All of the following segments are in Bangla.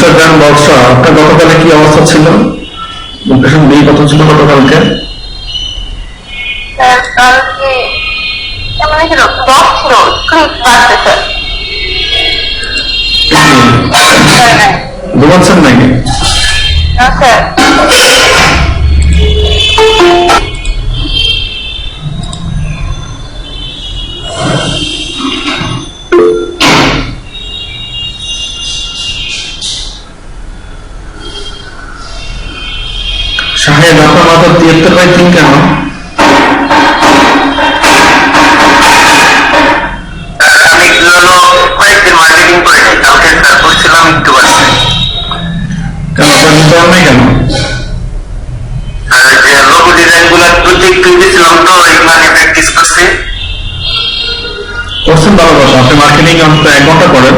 মিস্টার জ্ঞান বর্ষা, আপনার গতকালে কি অবস্থা ছিল? লোকেশন বি কত ছিল গতকালকে? কালকে কেমন ছিল? 10 ছিল, ক্লিক বাড়তেছে। ঘুমাচ্ছেন নাকি? না স্যার। শাহেদ, আপনার মাত্র 73/3 কেন? কয়েকদিন মার্কেটিং করে নাই, কালকে স্যার করছিলাম একটু বাড়ছে। কেন আপনার নিতে হয় নাই কেন? আর যে লোগো ডিজাইন গুলা একটু দিয়েছিলাম, তো এখানে প্র্যাকটিস করছি। করছেন ভালো কথা, আপনি মার্কেটিং অন্তত 1 ঘন্টা করেন,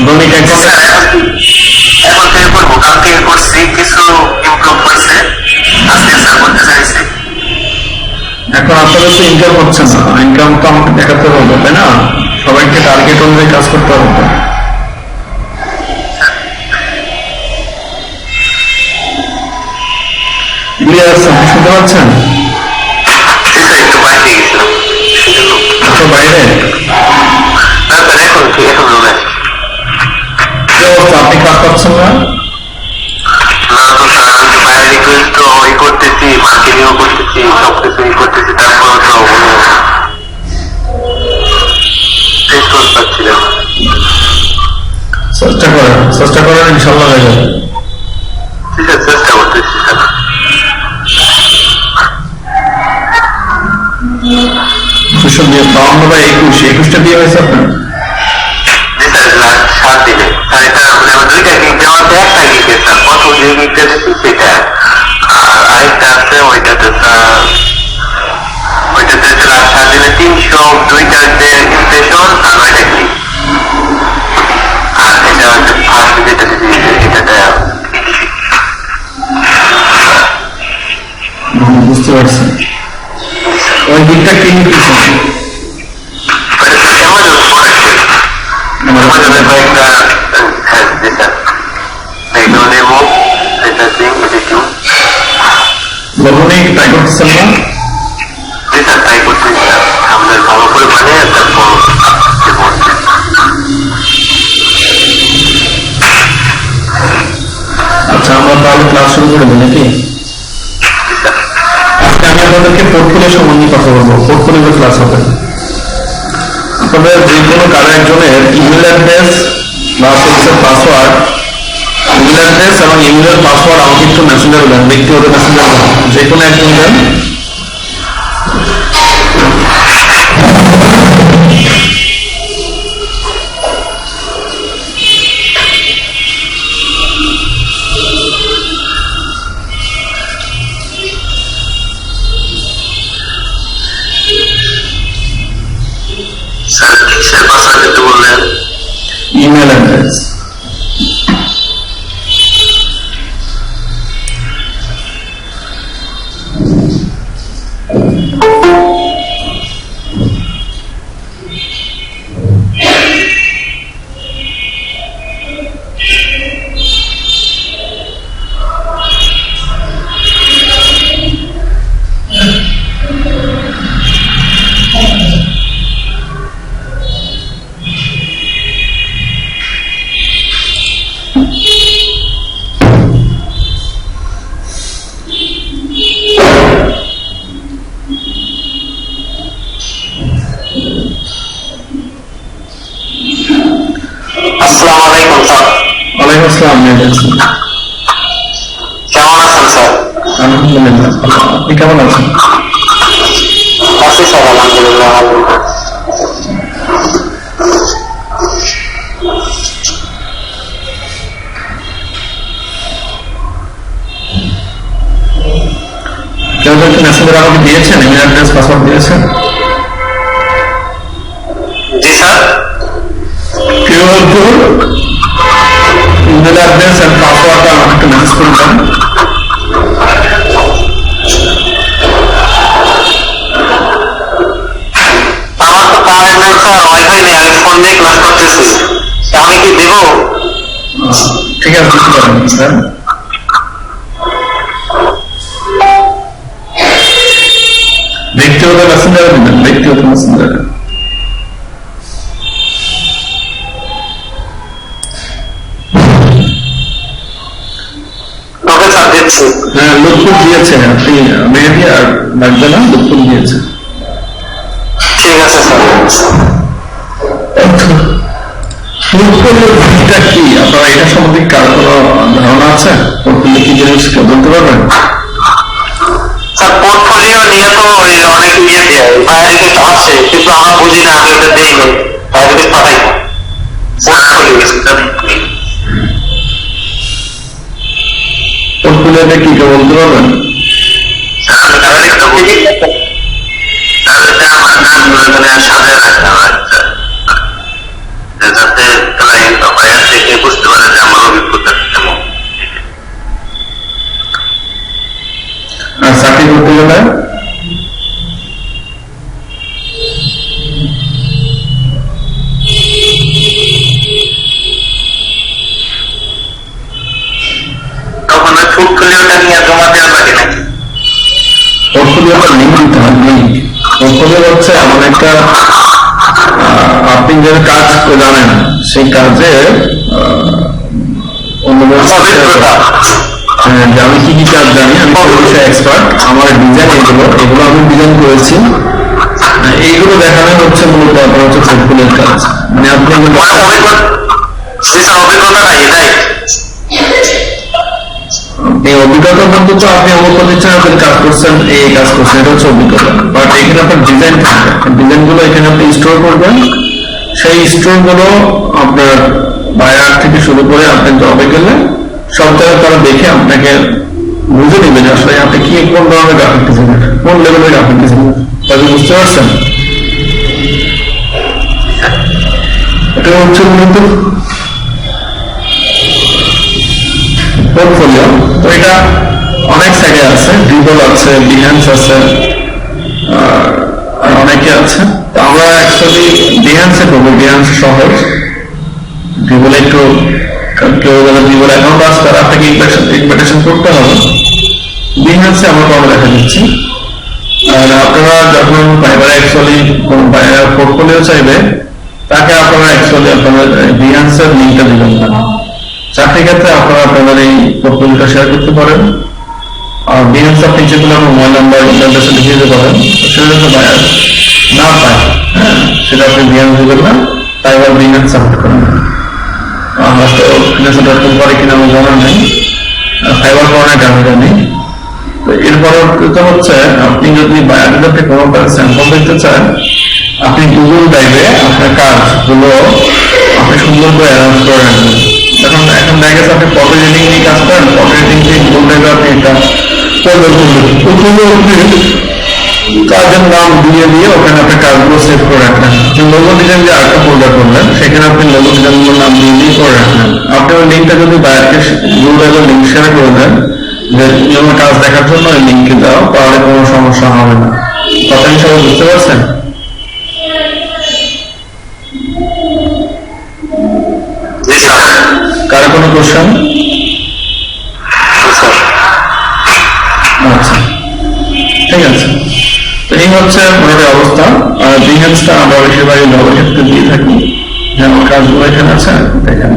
দৈনিক 1 ঘন্টা। এখন থেকে করবো, কালকে করছি, কিছু ইমপ্রুভ হয়েছে, আজকে স্যার করতে চাইছি। এখন আপনাদের তো ইনকাম হচ্ছে না, ইনকাম তো আমাকে দেখাতে হবে, তাই না? সবাইকে টার্গেট অনুযায়ী কাজ করতে হবে। ক্লিয়ার, আপনি শুনতে পাচ্ছেন? একটু বাইরে গেছিলাম, আপনার বাইরে? না স্যার, এখন রুমে। কি অবস্থা, আপনি কাজ পাচ্ছেন না? না তো স্যার, আমি তো বাইরে রিকোয়েস্ট তো করতেছি, মার্কেটিংও করতেছি, সবকিছুই করতেছি, তারপর তো রেসপন্স পাচ্ছি না। চেষ্টা করেন, ইনশাল্লাহ হয়ে যাবে। ঠিক আছে, চেষ্টা করতেছি স্যার। 252/21টা বিয়ে হয়েছে আপনার? জি স্যার, লাস্ট 7 দিনে। স্যার এটা মানে আমার 2টা গিগ দেওয়াতে একটা গিগে স্যার, প্রথম যে গিগটা দিচ্ছি সেটা, আর আরেকটা আছে ওইটাতে স্যার, ওইটাতে লাস্ট 7 দিনে 302টার যে ইমপ্রেশন আর 9টা ক্লিক। আর এটা হচ্ছে ফার্স্ট যেটা দিচ্ছি, এটাতে বুঝতে পারছি। ওই দিকটা কি নিতেছেন? অ্যামাজন প্রোডাক্টের, অ্যামাজনের কয়েকটা, হ্যাঁ জি স্যার, এগুলো নেবো, এটা সিং, এটা কিউ। লবণে ট্রাই করতেছেন না? জি স্যার, ট্রাই করতেছি স্যার, আমাদের ভালো করে বানিয়ে তারপর আচ্ছা, আমরা তাহলে ক্লাস শুরু করে দিই নাকি? আজকে আমি আপনাদেরকে পোর্টফোলিও সম্বন্ধে কথা বলবো। পোর্টফোলিও ক্লাস হবে। আপনাদের যে কোনো কারো একজনের ইমেল অ্যাড্রেস বা পাসওয়ার্ড, ইমেল অ্যাড্রেস এবং ইমেলের পাসওয়ার্ড আমাকে একটু মেসেঞ্জার দেন, ব্যক্তিগত মেসেঞ্জার দেন, যে কোনো একজন দেন। স্যার কিসের পাসওয়ার্ড দিতে বললেন? Email address. আসসালামু আলাইকুম স্যার। ওয়ালাইকুম আসসালাম। কেমন আছেন স্যার? আলহামদুলিল্লাহ, আপনি কেমন আছেন? আছি স্যার, আলহামদুলিল্লাহ ভালো। কেউ তো মেসেঞ্জার আমাকে দিয়েছেন, ইমেল অ্যাড্রেস পাসওয়ার্ড দিয়েছেন? জি স্যার। কেউ হয়তো ইমেল অ্যাড্রেস এন্ড পাসওয়ার্ডটা আমাকে একটু মেসেজ করে দেন। আমার তো পাওয়ার নাই স্যার, ওয়াইফাই নেই, আমি ফোন দিয়ে ক্লাস করতেছি। আমি কি দেবো? ঠিক আছে, দিতে পারেন স্যার। ব্যক্তিগত মেসেঞ্জারে দিবেন, ব্যক্তিগত মেসেঞ্জারে। ওকে স্যার দিচ্ছি। হ্যাঁ, লুৎফুল দিয়েছে, আপনি মেহেদি আর লাগবে না, লুৎফুল দিয়েছে। ঠিক আছে স্যার। পোর্টফোলিও ভিটা কি, আপনারা এটা সম্বন্ধে কার কোনো ধারণা আছে? পোর্টফোলিও কি জিনিস কেউ বলতে পারবেন? স্যার পোর্টফোলিও নিয়ে তো ওই অনেক ইয়ে দেয়, বায়োরিকে আছে, কিন্তু আমরা বুঝি না, আমি ওটা দেই না, বায়োরিকে পাঠাই না। পোর্টফোলিওটা কি কেউ বলতে পারবেন? সাজায় রাখলাম যাতে ক্লায়েন্ট বায়ার থেকে বুঝতে পারে যে আমার অভিজ্ঞতা কেমন। আর চাকরি করতে গেলে তখন ওই পোর্টফোলিওটা নিয়ে জমা দেওয়া লাগে নাকি? পোর্টফোলিওটা লিঙ্ক দিতে হয়। লিঙ্ক পোর্টফোলিও হচ্ছে এমন একটা, আপনি যে কাজ জানেন সেই কাজে যে আমি কি কি কাজ জানি, আমি কোন বিষয়ে এক্সপার্ট, আমার ডিজাইন এগুলো আমি ডিজাইন করেছি, এইগুলো দেখানো হচ্ছে মূলত আপনার হচ্ছে পোর্টফোলিওর কাজ। মানে আপনি অভিজ্ঞতা নাই, তাই এই অভিজ্ঞতা বলতে তো আপনি অমুক প্রতিষ্ঠানে আপনি কাজ করছেন, এই কাজ করছেন, এটা হচ্ছে অভিজ্ঞতা। বাট এখানে আপনার ডিজাইন থাকবে, ডিজাইন গুলো এখানে আপনি স্টোর করবেন। সেই স্টোর গুলো আপনার বায়ার থেকে শুরু করে আপনি জবে গেলে সব জায়গায় তারা দেখে আপনাকে বুঝে নেবে যে আসলে আপনি কি কোন ধরনের গ্রাফিক ডিজাইনার, কোন লেভেলের গ্রাফিক ডিজাইনার, তাদের বুঝতে পারছেন? এটা হচ্ছে মূলত পোর্টফোলিও। তো এটা অনেক সাইডে আছে, ড্রিবল আছে, বিহান্স আছে, আর অনেকে আছে। তো আমরা অ্যাকচুয়ালি বিহান্সে করবো, বিহান্স সহজ। ড্রিবলে একটু কেউ যারা ড্রিবল অ্যাকাউন্ট আছে তারা আপনাকে ইনভাইটেশন করতে হবে। বিহান্সে আমরা কম দেখা দিচ্ছি। আর আপনারা যখন ফাইবারে অ্যাকচুয়ালি পোর্টফোলিও চাইবে, তাকে আপনারা অ্যাকচুয়ালি আপনাদের বিহান্সের লিঙ্কটা দিবেন না। চাকরি ক্ষেত্রে আপনারা আপনাদের এই পোর্টফোলিওটা শেয়ার করতে পারেন। আর বিহান্স আপনি যেগুলো আপনার মোবাইল নাম্বার ইন্টারনেটে লিখে দিতে পারেন, সেটা যাতে বায়ার না পায়, হ্যাঁ, সেটা আপনি বিহান্স দিবেন না, তাই আবার বিহান্স সাপোর্ট করেন। আমরা তো ফ্রিল্যান্সার.কম করে কিনা আমার জানা নেই, ফাইবার করার জানা জানি। তো এর পরবর্তীতে হচ্ছে আপনি যদি বায়ারদের থেকে কোনো স্যাম্পল দেখতে চান, আপনি গুগল ড্রাইভে আপনার কাজগুলো আপনি সুন্দর করে অ্যানাউন্স করে রাখবেন। এখন দেখা গেছে আপনি ফটো এডিটিং নিয়ে কাজ করেন, ফটো এডিটিং থেকে গুগল ড্রাইভে আপনি এটা ফোল্ডার করবেন, ওখানে আপনি কাজের নাম দিয়ে দিয়ে ওখানে আপনি কাজগুলো সেভ করে রাখলেন। লোগো ডিজাইন দিয়ে আরেকটা ফোল্ডার করলেন, সেখানে আপনি লোগো ডিজাইনগুলোর নাম দিয়ে দিয়ে করে রাখলেন। আপনি ওই লিঙ্কটা যদি বায়ারকে গুগল ড্রাইভের লিঙ্ক শেয়ার করে দেন যে আমার কাজ দেখার জন্য ওই লিঙ্কে দাও, তাহলে কোনো সমস্যা হবে না। কথা হিসাবে বুঝতে পারছেন? কারো কোনো কোশ্চেন? আচ্ছা, ঠিক আছে। তো এই হচ্ছে মোটামুটি অবস্থা। আর বিহেন্সটা আমরা বেশিরভাগই জবের ক্ষেত্রে দিয়ে থাকি, যেমন কাজগুলো এখানে আছে দেখেন।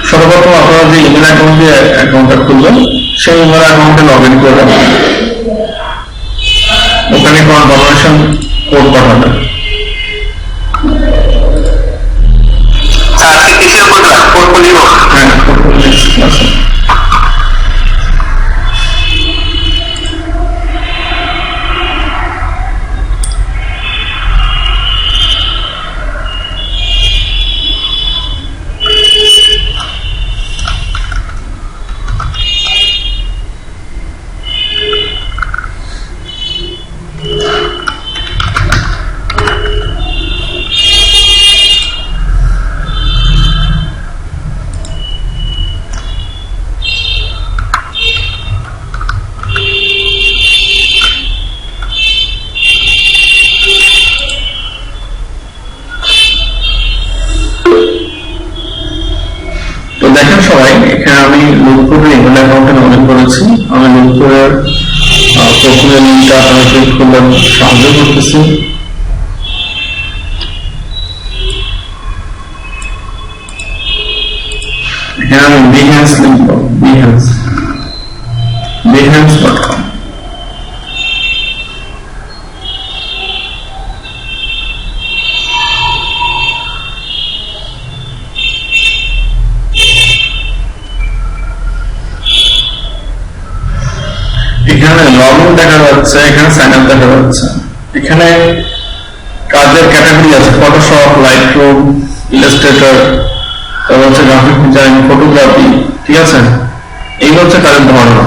সর্বপ্রথম আপনারা যে ইমেল অ্যাকাউন্ট দিয়ে অ্যাকাউন্টটা খুলবেন, সেই ইমেল অ্যাকাউন্টে লগ ইন করে রাখবেন। ওখানে কনফার্মেশন কোড পাঠাবেন। হ্যাঁ, আছে। লোকপুরের ইমেল অ্যাকাউন্টে লগ ইন করেছি। আমি লোকপুরের প্রথমে লিঙ্কটা আপনারা ক্লিক করলে সাহায্য করতেছি। এখানে আমি বিহ্যান্স লিঙ্ক পাবো, behance.com। এখানে লগ ইন দেখা যাচ্ছে, এখানে সাইন আপ দেখা যাচ্ছে। এখানে কাজের ক্যাটাগরি আছে ফটোশপ, লাইটরুম, ইলাস্ট্রেটর, তারপর হচ্ছে গ্রাফিক ডিজাইন, ফটোগ্রাফি, ঠিক আছে? এইগুলো হচ্ছে কাজের ধরন।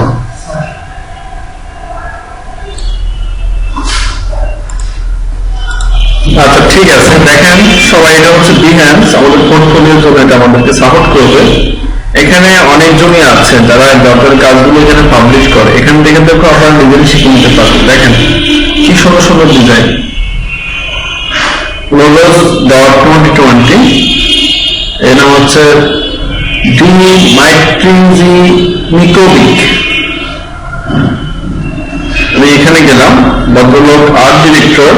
আচ্ছা ঠিক আছে, দেখেন সবাই, এটা হচ্ছে বিহ্যান্স, আমাদের পোর্টফোলিওর জন্য এটা আমাদেরকে সাপোর্ট করবে। এখানে অনেকজনই আছে যারা ডটের কাজগুলো এখানে পাবলিশ করে। এখান থেকে দেখো আপনারা নিজেরই শিখে নিতে পারবেন। দেখেন কি সুন্দর সুন্দর ডিজাইন, logos.2020, এর নাম হচ্ছে ডিমাইট্রিজি নিকোভিক। আমি এখানে গেলাম, ভদ্রলোক আর্ট ডিরেক্টর,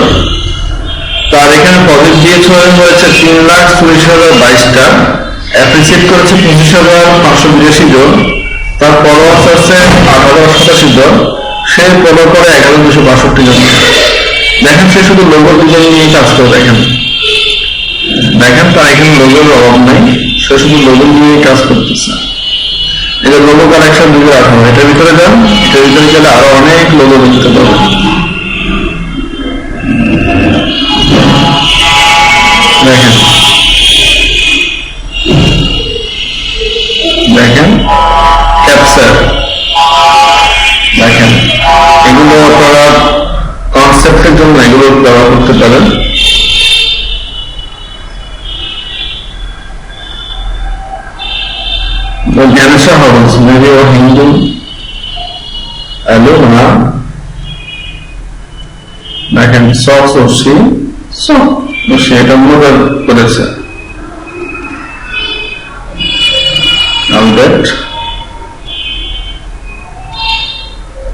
তার এখানে প্রজেক্ট দিয়েছে হয়েছে 3,40,022টা, অ্যাপ্রিসিয়েট করেছে 25,582 জন, তার ফলোয়ার্স আছে 8,087 জন, সে ফলো করে 11,262 জন। দেখেন সে শুধু লোগো ডিজাইন নিয়ে কাজ করে। দেখেন তার এখানে লোগোর অভাব নাই, সে শুধু লোগো নিয়ে কাজ করতেছে। এটা লোগো কালেকশন 2018, এটার ভিতরে যান, এটার ভিতরে গেলে আরো অনেক লোগো দেখতে পাবেন। দেখেন ক্যাপচার, দেখেন এগুলো আপনারা কনসেপ্টের জন্য এগুলো ব্যবহার করতে পারেন। জ্ঞানেশা হবস, মেবি ও হিন্দু, হ্যালো না, দেখেন সি এটা মনে করেছে Albert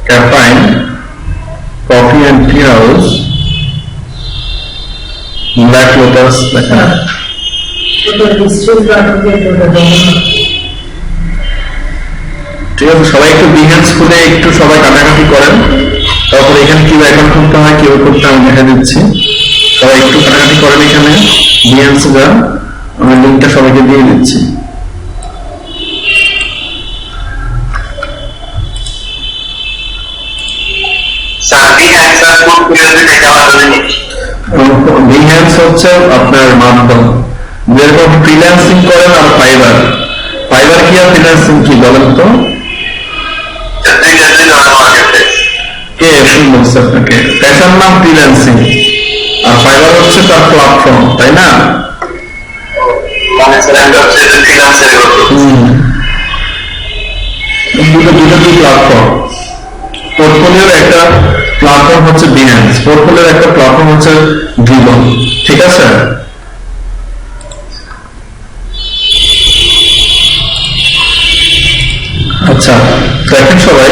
Caffeine Coffee and Tea House, Black Lotus, দেখেন ঠিক আছে। সবাই একটু বিহ্যান্স খুলে একটু সবাই কাটাকাটি করেন, তারপরে এখানে কি অ্যাকাউন্ট করতে হয়, কিভাবে করতে আমি দেখা দিচ্ছি। সবাই একটু কাটাকাটি করেন এখানে বিহ্যান্স যা, আমি লিঙ্কটা সবাইকে দিয়ে দিচ্ছি। বিহ্যান্স হচ্ছে আপনার মাধ্যম, যেরকম ফ্রিল্যান্সিং করেন আর ফাইবার। ফাইবার কি আর ফ্রিল্যান্সিং কি বলেন তো? কে বলছে আপনাকে? পেশার নাম ফ্রিল্যান্সিং, আর ফাইবার হচ্ছে তার প্ল্যাটফর্ম, তাই না? দুটো প্ল্যাটফর্ম। পোর্টফোলিওর একটা প্ল্যাটফর্ম হচ্ছে বিহ্যান্স, পোর্টফোলিওর একটা প্ল্যাটফর্ম হচ্ছে ড্রিবন, ঠিক আছে? আচ্ছা দেখেন সবাই,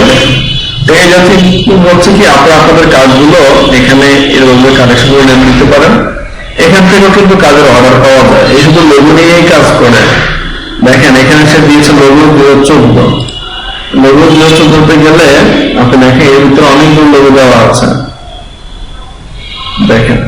এই যাচ্ছে হচ্ছে কি আপনারা আপনাদের কাজগুলো এখানে এরকম কানেকশন করে নিতে পারেন। এখান থেকেও কিন্তু কাজের অর্ডার পাওয়া যায়, এই শুধু লোগো নিয়েই কাজ করে। দেখেন এখানে সে দিয়েছে লোগো 2014, লোগো 2014 গেলে আপনি দেখেন এর ভিতরে অনেকগুলো লোগো দেওয়া আছে। দেখেন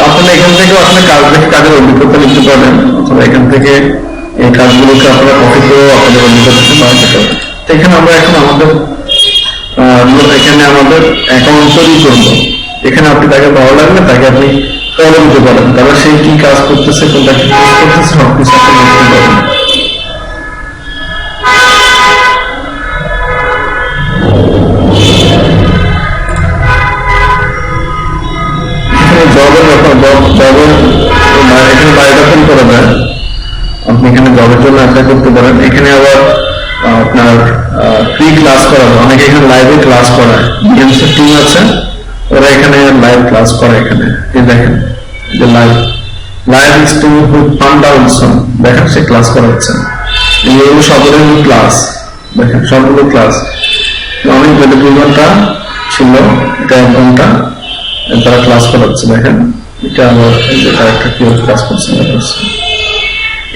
আপনারা এখান থেকে আপনার কাজ দেখে কাজের অভিজ্ঞতা নিতে পারেন, অথবা এখান থেকে এই কাজগুলোকে আপনারা কপি করেও আপনাদের অভিজ্ঞতা বাড়াতে পারেন। তো এখানে আমরা এখন আমাদের অ্যাকাউন্ট তৈরি করবো। এখানে আপনি তাকে ভালো লাগলে তাকে আপনি ফলো দিতে পারেন, তারপর সে কি কাজ করতেছে, কোনটা কি কাজ করতেছে সবকিছু আপনি দেখতে পারেন। জবের এখানে জবের জন্য অ্যাপ্লাই করতে পারেন। এখানে আবার আপনার ফ্রি ক্লাস করাবে, অনেকে এখানে লাইভে ক্লাস করায়, বিএমসি টিম আছে ওরা এখানে লাইভ ক্লাস করে। এখানে এই দেখেন যে লাইভ স্টুডেন্ট উইথ পান্ডা উৎসব, দেখেন সে ক্লাস করাচ্ছে, এগুলো সবগুলো ক্লাস, দেখেন সবগুলো ক্লাস অনেক 2 ঘন্টা ছিল, এটা 1 ঘন্টা তারা ক্লাস করাচ্ছে। দেখেন এটা আবার এই যে একটা কেউ ক্লাস করছে,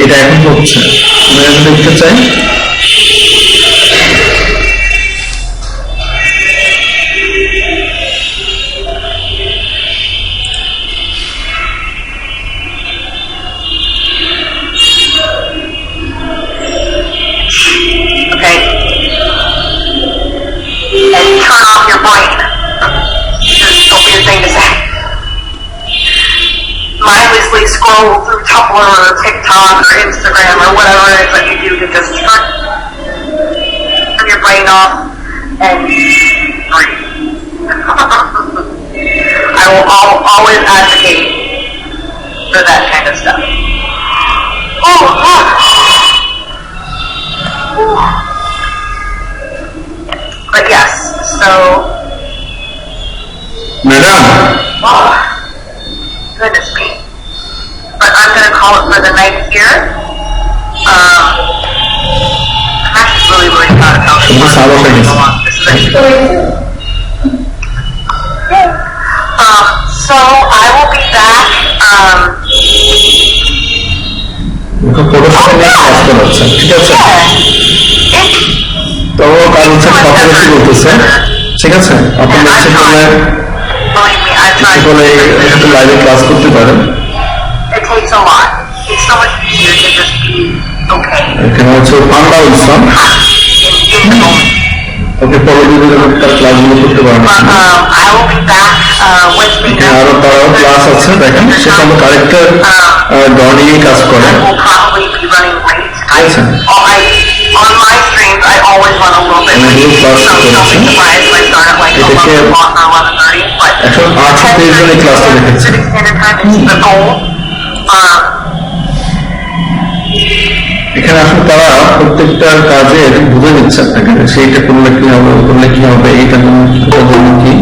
এটা এখন হচ্ছে, আমরা এখন দেখতে চাই। Okay? And turn off your brain. Just don't be a thing to say. Mindlessly scroll through Tumblr or TikTok or Instagram or whatever it is that you do to just turn your brain off and breathe. I will always advocate for that kind of stuff. Oh, but yes, so madam oh, goodness me. But I'm gonna call it for the night here. I'm actually really proud of how this This is our is place. along. This is actually so I will be back. ফটোশপে নিয়ে ক্লাস করাচ্ছে, ঠিক আছে? তো কাল হচ্ছে ফটোগ্রাফি করতেছে, ঠিক আছে? আপনি ইচ্ছে করলে একটু লাইভে ক্লাস করতে পারেন। It takes a lot. It's so much easier to just be okay এখানে হচ্ছে পান্ডা উৎসব, in the moment. ওকে পরবর্তীতে তার ক্লাসগুলো করতে পারেন। But I will be back Wednesday এখানে আরো তারাও ক্লাস আছে, দেখেন সেখানে কারেক্টার ড্র নিয়ে কাজ করে। I will probably be running late. আচ্ছা। On my streams, I always run a little bit late. So don't be surprised if I start at like 11 o'clock or 11:30. But 128 জনের ক্লাসটা দেখেছি। Pacific Standard Time is the goal. এখানে আসলে তারা প্রত্যেকটা কাজে বুঝে দিচ্ছে আপনাকে, সেইটা করলে কি হবে, করলে কি হবে, এইটা জন্য কি,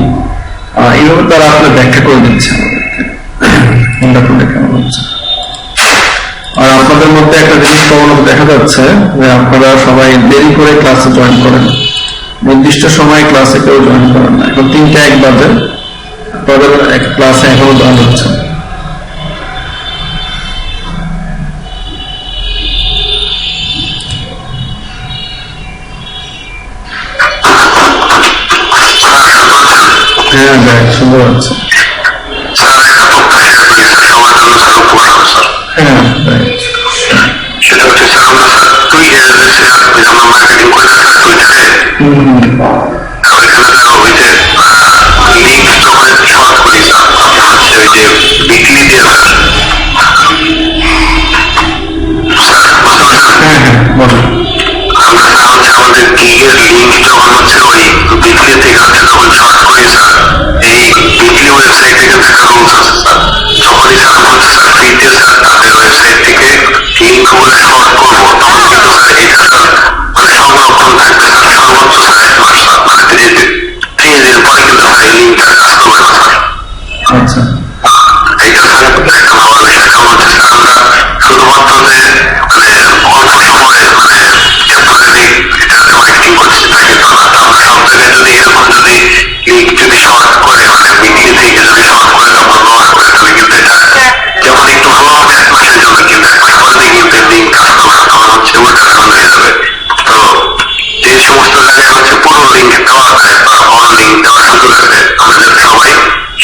এইভাবে তারা আসলে ব্যাখ্যা করে দিচ্ছে আমাদেরকে কোনটা করলে কেমন হচ্ছে। আর আপনাদের মধ্যে একটা জিনিস প্রবণতা দেখা যাচ্ছে যে আপনারা সবাই দেরি করে ক্লাসে জয়েন করেন, নির্দিষ্ট সময়ে ক্লাসে কেউ জয়েন করেন না। এখন 3টা 1 বাজে আপনাদের এক ক্লাসে এখনো জয়েন হচ্ছে। হ্যাঁ দেখ সুন্দর আছে। হ্যাঁ দেখ সেটা হচ্ছে স্যার আমরা টুইটারে আমরা মার্কেটিং করে স্যার টুইটারে ওইখানে স্যার ওই যে লিঙ্ক যখন শর্ট করি স্যার আপনার হচ্ছে ওই যে বিকলি দিয়ে স্যার হ্যাঁ বলো। আমরা স্যার হচ্ছে আমাদের গিগের লিঙ্ক যখন হচ্ছে ওই বিকলি থেকে হচ্ছে যখন শর্ট করি স্যার, এই বিকলি ওয়েবসাইট থেকে একটা রুলস আছে স্যার, যখনই স্যার আমরা হচ্ছে স্যার ফ্রিতে স্যার তাদের ওয়েবসাইট থেকে লিঙ্ক গুলো শর্ট করবো তখন কিন্তু স্যার এটা স্যার মানে সংরক্ষণ থাকবে স্যার সর্বোচ্চ স্যার 1 মাস স্যার, মানে 3 দিন পরে কিন্তু স্যার এই লিঙ্কটা কাজ করবে না স্যার। আচ্ছা এইটা স্যার একটা ভালো বিষয়, কারণ হচ্ছে স্যার আমরা শুধুমাত্র যে মানে অল্প সময়ে মানে টেম্পোরারি এটাতে মার্কেটিং করছি তা কিন্তু না, তা আমরা সব জায়গায় যদি এরকম যদি লিঙ্ক যদি শর্ট করে মানে বিক্রি থেকে যদি শর্ট করে তারপর ব্যবহার করে তাহলে কিন্তু এটা যেমন একটু ভালো হবে 1 মাসের জন্য, কিন্তু 1 মাস পরে কিন্তু লিঙ্ক কাজ করবে না, তখন হচ্ছে ওটা বন্ধ হয়ে যাবে। তো যে সমস্ত জায়গায় হচ্ছে পুরো লিঙ্ক দেওয়া যায় বা বড় লিঙ্ক দেওয়ার সুযোগ আছে আমরা যাতে সবাই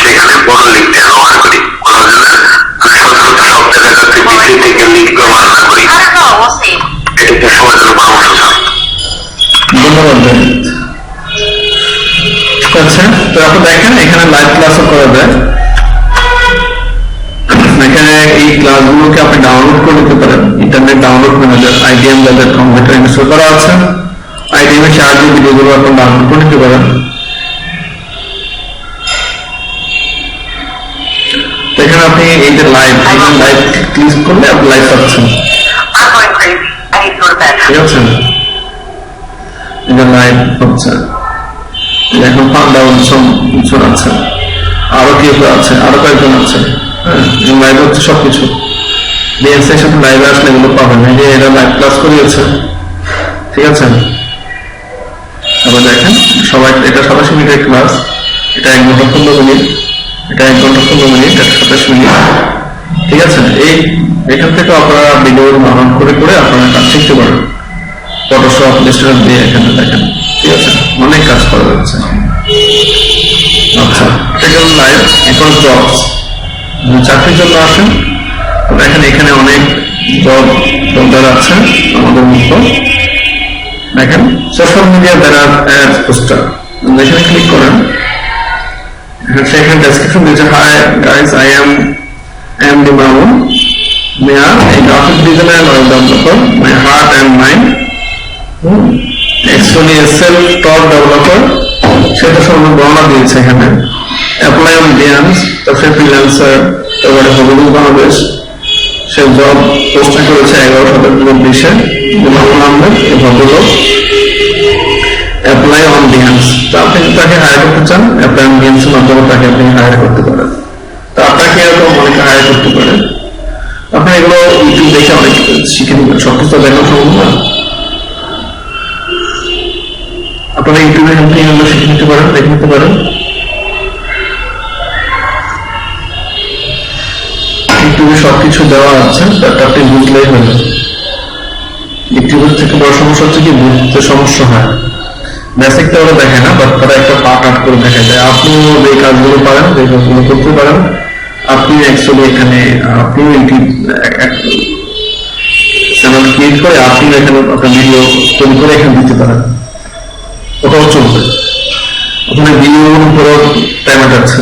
সেখানে বড় লিঙ্কটা ব্যবহার করি, কোনো জন্য সচরাচর সব জায়গায় যাতে বিক্রি থেকে লিঙ্ক ব্যবহার না করি, I don't know. We'll see. এটা সবার জন্য পরামর্শ স্যার। ধন্যবাদ। ঠিক আছে, তো আপনি দেখেন এখানে লাইভ ক্লাসও করা যায়। এখানে এই ক্লাসগুলোকে আপনি ডাউনলোড করে নিতে পারেন, ইন্টারনেট ডাউনলোড ম্যানেজার IDM যাদের কম্পিউটার ইনস্টল করা আছে, IDM এর সাহায্যে ভিডিওগুলো আপনি ডাউনলোড করে নিতে পারেন। এখানে আপনি এই যে লাইভ ক্লিক করলে আপনি লাইভ পাচ্ছেন। I'm going crazy. go to bed. ঠিক আছে, এটা লাইভ হচ্ছে, এখন ফান ডাউন আছে, আরো কেউ আছে, আরো কয়েকজন আছে, হ্যাঁ লাইভ হচ্ছে সবকিছু। ডিএনসির সাথে লাইভে আসলে এগুলো পাবেন, এই যে এরা লাইভ ক্লাস করিয়েছে, ঠিক আছে। আবার দেখেন সবাই, এটা 27 মিনিটের ক্লাস, এটা 1 ঘন্টা 15 মিনিট, এটা 1 ঘন্টা 15 মিনিট, এটা 27 মিনিট, ঠিক আছে। এখান থেকে আপনারা ভিডিও ডাউনলোড করে করে আপনারা কাজ শিখতে পারেন, ফটোশপ ইলাস্ট্রেটর দিয়ে এখানে দেখেন, ঠিক আছে, অনেক কাজ করা যাচ্ছে। আচ্ছা, এটা লাইভ। এখন জবস, চাকরির জন্য আসেন, দেখেন এখানে অনেক জব ফোল্ডার আছে আমাদের মতো। দেখেন সোশ্যাল মিডিয়া দ্বারা অ্যাড পোস্টার, এখানে ক্লিক করেন, সেখানে ডেসক্রিপশন দিয়েছে, hi guys, I am the Mamun Mia, a graphic designer or developer, my heart and mind, actually a self-taught developer, সেটা সম্বন্ধে বর্ণনা দিয়েছে এখানে। অ্যাপ্লাই অন ডিএমস, তারপরে ফ্রিল্যান্সার, তারপরে হবিবুল বাংলাদেশ, সে জব পোস্ট করেছে 11/7/20-এ, মামুন আহমেদ এই ভদ্রলোক। অ্যাপ্লাই অন ডিএমস, তো আপনি তাকে হায়ার করতে চান, অ্যাপ্লাই অন ডিএমস এর মাধ্যমে তাকে আপনি হায়ার করতে পারেন। তো আপনাকে এরকম অনেকে হায়ার করতে পারেন। আপনি এগুলো ইউটিউব দেখে অনেক শিখে নেবেন, সবকিছু দেখানো সম্ভব না। আপনারা ইউটিউবে এগুলো শিখে নিতে পারেন, দেখে নিতে পারেন। ইউটিউবে সবকিছু দেওয়া আছে, তারটা আপনি বুঝলেই হলো। ইউটিউবের থেকে বড় সমস্যা হচ্ছে কি, বুঝতে সমস্যা হয়, বেসিকটা ওরা দেখে না, বাট তারা একটা পার্ট আউট করে দেখা যায়। আপনিও যে কাজগুলো পারেন, যে কাজগুলো করতে পারেন, আপনি অ্যাকচুয়ালি এখানে আপনিও ইউটিউব চ্যানেল ক্রিয়েট করে আপনি এখানে আপনার ভিডিও তৈরি করে এখানে দিতে পারেন, ওটাও চলবে। ওখানে ভিডিওর উপরও পেমেন্ট আছে।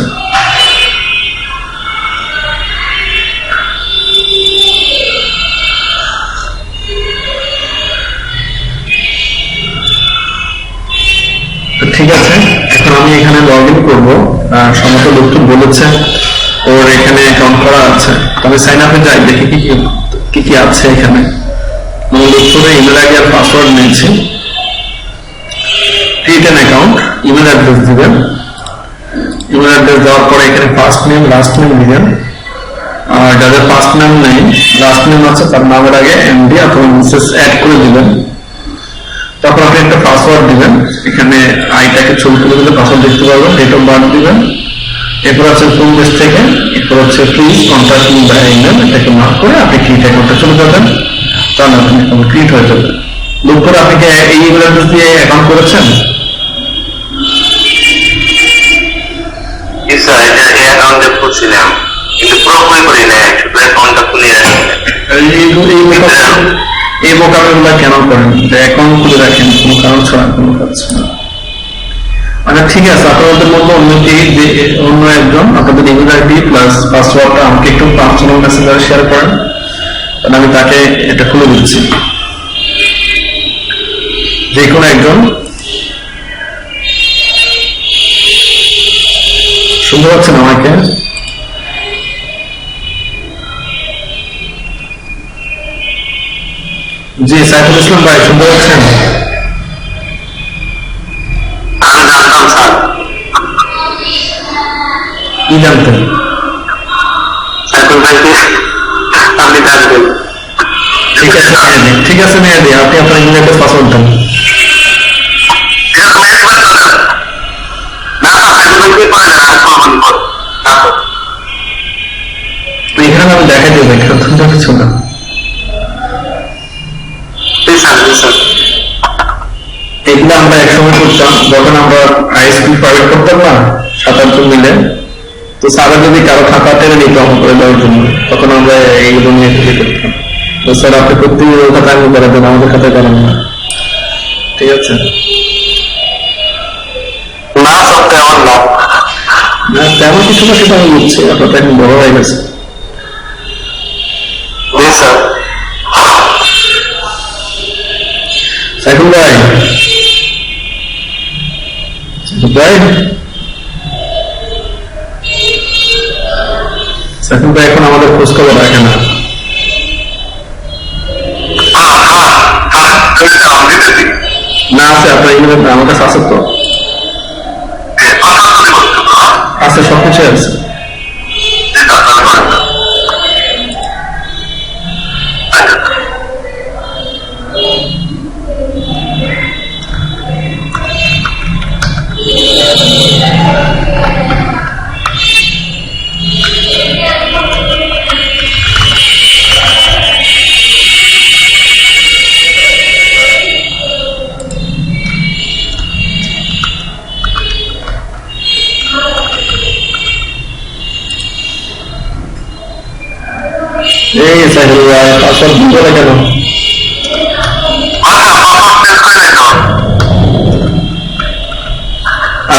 ঠিক আছে, এখন আমি এখানে লগ ইন করবো। সমস্ত লোকটি বলেছে ওর এখানে অ্যাকাউন্ট করা আছে, আমি সাইন আপে যাই, দেখি কি কি আছে এখানে। লোকটা ইমেল আইডি আর পাসওয়ার্ড নিয়েছি। Create an account, email address দিবেন। ইমেল অ্যাড্রেস দেওয়ার পরে এখানে ফার্স্ট নেম লাস্ট নেম দিবেন, আর যাদের ফার্স্ট নেম নেই লাস্ট নেম আছে তার নামের আগে এমডি অথবা মিসেস অ্যাড করে দিবেন। তারপর আপনি একটা পাসওয়ার্ড দিবেন, এখানে আইটাকে ছবি তুলে দিলে পাসওয়ার্ড দেখতে পারবেন, ডেট অফ বার্থ দিবেন। এরপর আছে কোন দেশ থেকে, এরপর হচ্ছে please contact me by email, এটাকে মার্ক করে আপনি ক্রিয়েট অ্যাকাউন্টে চলে যাবেন, তাহলে আপনি অ্যাকাউন্ট ক্রিয়েট হয়ে যাবে। লোক করে আপনি কি এই ইমেল অ্যাড্রেস দিয়ে অ্যাকাউন্ট করেছেন? এই অ্যাকাউন্টে খুলছিলাম, কিন্তু পুরোপুরি করি না, শুধু অ্যাকাউন্টটা খুলে এই মোকাবিলা কেন করেন, যে অ্যাকাউন্ট খুলে রাখেন কোনো কারণ ছাড়া, কোনো কাজ না। মানে ঠিক আছে, আপনাদের মধ্যে অন্য একজন আপনাদের ইমেল আইডি প্লাস পাসওয়ার্ডটা আমাকে একটু পার্সোনাল মেসেঞ্জারে শেয়ার করেন, তাহলে আমি তাকে এটা খুলে দিচ্ছি। যে কোনো একজন শুনতে পাচ্ছেন আমাকে? জি সাইফুল ইসলাম ভাই, শুনতে পাচ্ছেন? আমি জানতাম স্যার। কি জানতেন? সাইকেল ভাইকে আপনি জানতেন। ঠিক আছে মেয়াদি, ঠিক আছে মেয়াদি, আপনি আপনার ইমেল অ্যাড্রেস পাসওয়ার্ড দেন। এখানে আমি দেখাই দেবো, এখানে তো কিছু না। এগুলো আমরা একসময় করতাম যখন আমরা আইএসপি প্রোভাইড করতাম না 7-8 মিলে, তো স্যারা যদি কারো খাতা টেনে নিত অফ করে দেওয়ার জন্য, তখন আমরা এইগুলো নিয়ে করতাম। তো স্যার আপনি প্রত্যেক খাতা আমি করে দেন, আমাদের খাতায় করেন না, ঠিক আছে? না সব তেমন না, তেমন কিছু না, সেটা আমি বুঝছি, আপনার তো এখন বড় হয়ে গেছে। সাইফুল ভাই, সাইফুল ভাই এখন আমাদের খোঁজ খবর রাখে না। আমার কাছে আছে তো, আছে, সবকিছু আছে। এই সাইকেল পাসওয়ার্ড বলে কেন?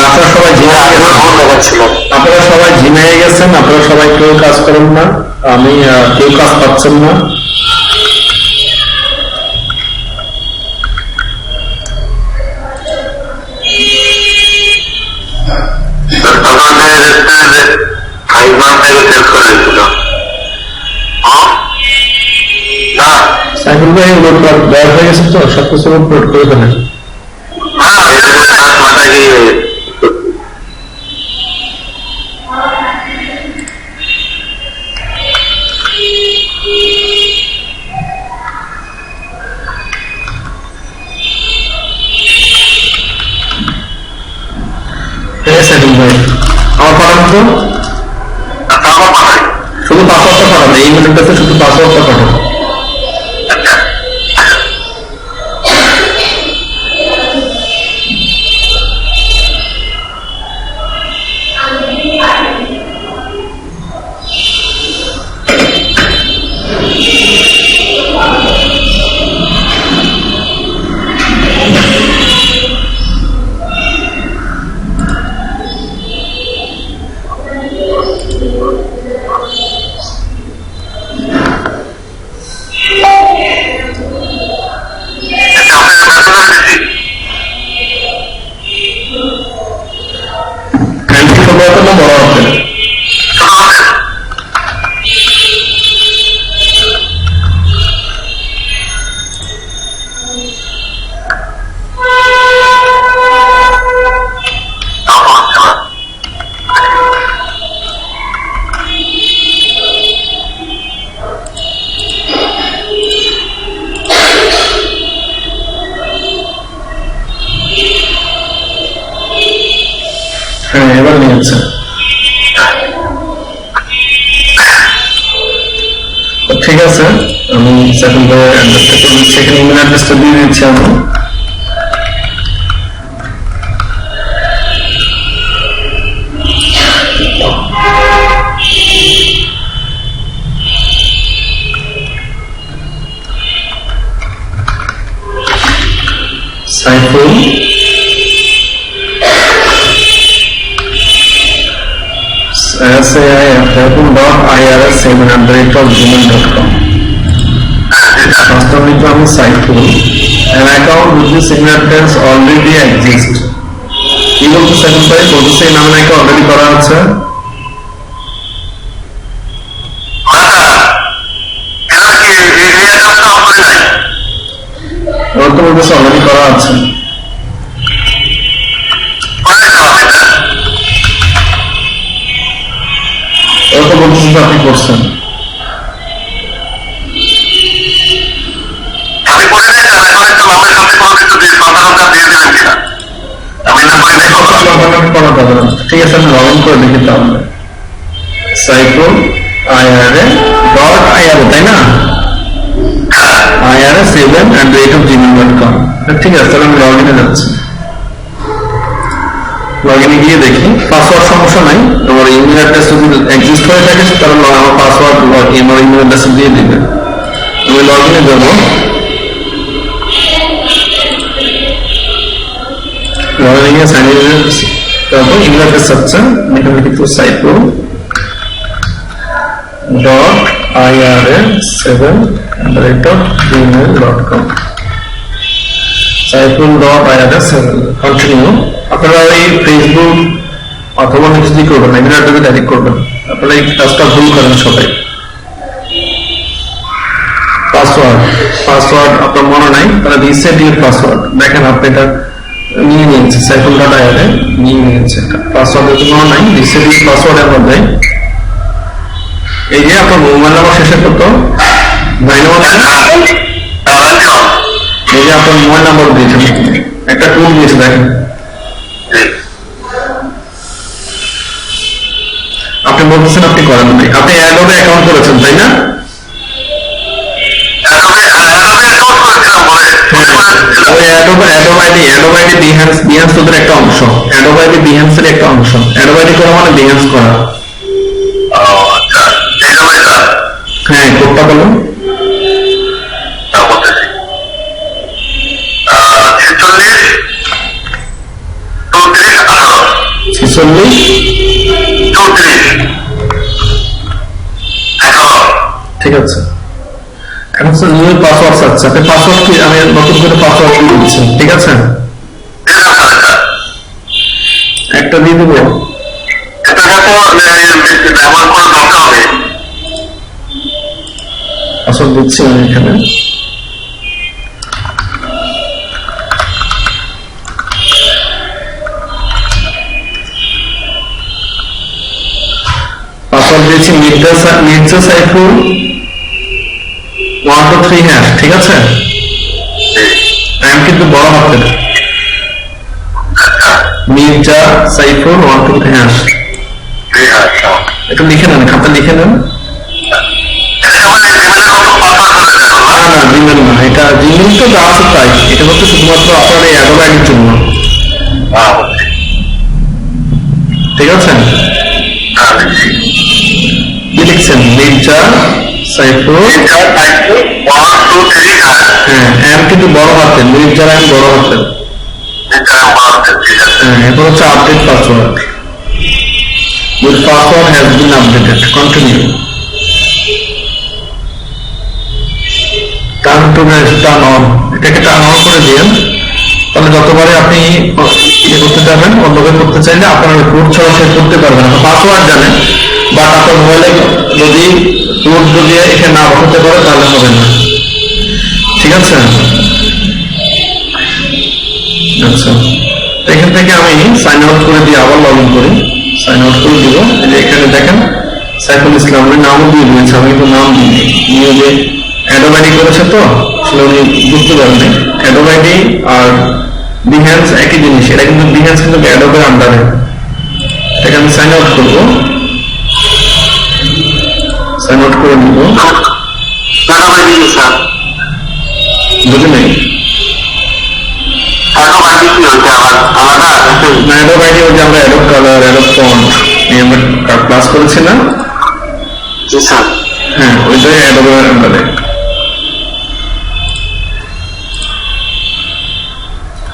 আপনারা সবাই আপনারা সবাই ঝিমিয়ে গেছেন, আপনারা সবাই কেউ কাজ করেন না, আমি কেউ কাজ পাচ্ছেন না। সাইকেল ভাই লোড ব্যয় হয়ে গেছে তো, সবকিছু লোড করে ফেলেন। সাইকেল ভাই আমার পাঠান তো, শুধু পাসওয়ার্ডটা পাঠান, এই ইমেলের কাছে শুধু পাসওয়ার্ডটা পাঠান। এবার নিয়েছে, ঠিক আছে। আমি সেকেন্ড অ্যাড্রেসটা করে দিচ্ছি, এখানে ইমেল অ্যাড্রেসটা দিয়ে দিচ্ছি আমি। Saiful SAIF7@gmail.com. First of all, I'm Saiful. An account with this email address already exists. কি বলতে সাইফুল ভাই? বলতেছে এই নামে নাকি অলরেডি করা আছে। ওর তো বলতেছে অলরেডি করা আছে। ওর তো বলতেছে যে আপনি করছেন। ঠিক আছে, আমি লগ ইন করে দেখি তাহলে। সাইফুল IRA.IRA, তাই না? IRA7@gmail.com। ঠিক আছে, তাহলে আমি লগ ইনে যাচ্ছি। লগ ইনে গিয়ে দেখি পাসওয়ার্ড সমস্যা নাই, আমার ইমেল অ্যাড্রেস যদি এক্সিস্ট হয়ে থাকে তাহলে আমার পাসওয়ার্ড আমার ইমেল অ্যাড্রেসে দিয়ে দিবে। আমি লগ ইনে যাবো, লগ ইনে গিয়ে সাইন ইন, তারপর ইমেল অ্যাড্রেস হচ্ছে এখানে কিন্তু Saiful.IRA7@gmail.com। Saiful.IRA7 continue. আপনারা এই ফেসবুক অথবা কিছু করবেন না, ইমেল অ্যাড্রেসে ডাইরেক্ট করবেন। আপনারা এই কাজটা ভুল করেন সবাই। পাসওয়ার্ড আপনার মনে নাই, তাহলে রিসেট ইউর পাসওয়ার্ড। দেখেন আপনি এটা নিয়ে নিয়েছে, সাইফুল ডাটা অ্যারে নিয়ে নিয়েছে, পাসওয়ার্ডের কোনো নাই, রিসেট পাসওয়ার্ডের মধ্যে এই যে আপনার মোবাইল নাম্বার শেষে কত 911, এই যে আপনার মোবাইল নাম্বার দিয়েছে, একটা টুল দিয়েছে দেখেন। আপনি বলতেছেন আপনি করেন নাই, আপনি অ্যাডোবে অ্যাকাউন্ট করেছেন তাই না? ওই অ্যাডোব আইডি বিহান্স তোদের একটা অংশ, অ্যাডোব আইডি বিহান্সের একটা অংশ। অ্যাডোব আইডি করা মানে বিহান্স করা। হ্যাঁ, কোডটা বলুন। 46 ঠিক আছে। এখন স্যার নিউ পাসওয়ার্ড চাচ্ছে, আপনি পাসওয়ার্ড কি, আমি নতুন করে পাসওয়ার্ড দিয়ে দিচ্ছি, ঠিক আছে? একটা দিয়ে দেবো, পাসওয়ার্ড দিচ্ছি আমি এখানে। পাসওয়ার্ড দিয়েছি মির্জা সাইফুল 123 হ্যাশ, ঠিক আছে? কিন্তু বড় হাতের মির্জা সাইফুল 123 হ্যাশ, একটু লিখে নেন, খাতা লিখে নেন। না জিমেল না, এটা জিমেল তো যা আছে তাই, এটা হচ্ছে শুধুমাত্র আপনার এই অ্যাডোব আইডির জন্য, ঠিক আছে? কি লিখছেন? মির্জা সাইফুল, হ্যাঁ এম কিন্তু বড় হাতের, মির্জা এম বড় হাতের, হ্যাঁ এখন হচ্ছে update password. Your password has been updated. Continue. Turn on. এটাকে টার্ন অন করে দিন, তাহলে যতবারে আপনি ইয়ে করতে যাবেন, অন্যকে করতে চাইলে আপনার রুট ছাড়া সে করতে পারবেন না। পাসওয়ার্ড জানেন, বাট আপনার মোবাইলে যদি রুট যদি এখানে না বসাতে পারে তাহলে হবে না, ঠিক আছে? আচ্ছা, এখান থেকে আমি সাইন আউট করে দিয়ে আবার লগ ইন করি, সাইন আউট করে দিব। এই যে এখানে দেখেন সাইফুল ইসলাম, উনি নামও দিয়ে দিয়েছে, আমি তো নাম দিই নিয়ে যে অ্যাডোব আইডি করেছে, তো আসলে উনি বুঝতে পারেন অ্যাডোব আইডি আর বিহান্স একই জিনিস, এটা কিন্তু বিহান্স কিন্তু অ্যাডোবের আন্ডারে। এটাকে আমি সাইন আউট করবো, সাইন আউট করে দিব। বুঝে নেই অ্যাডোব আইডি ওই যে আমরা অ্যাডোব কালার, অ্যাডোব ফন্ট এই আমরা ক্লাস করেছি না? হ্যাঁ, ওইটাই অ্যাডোবের আন্ডারে।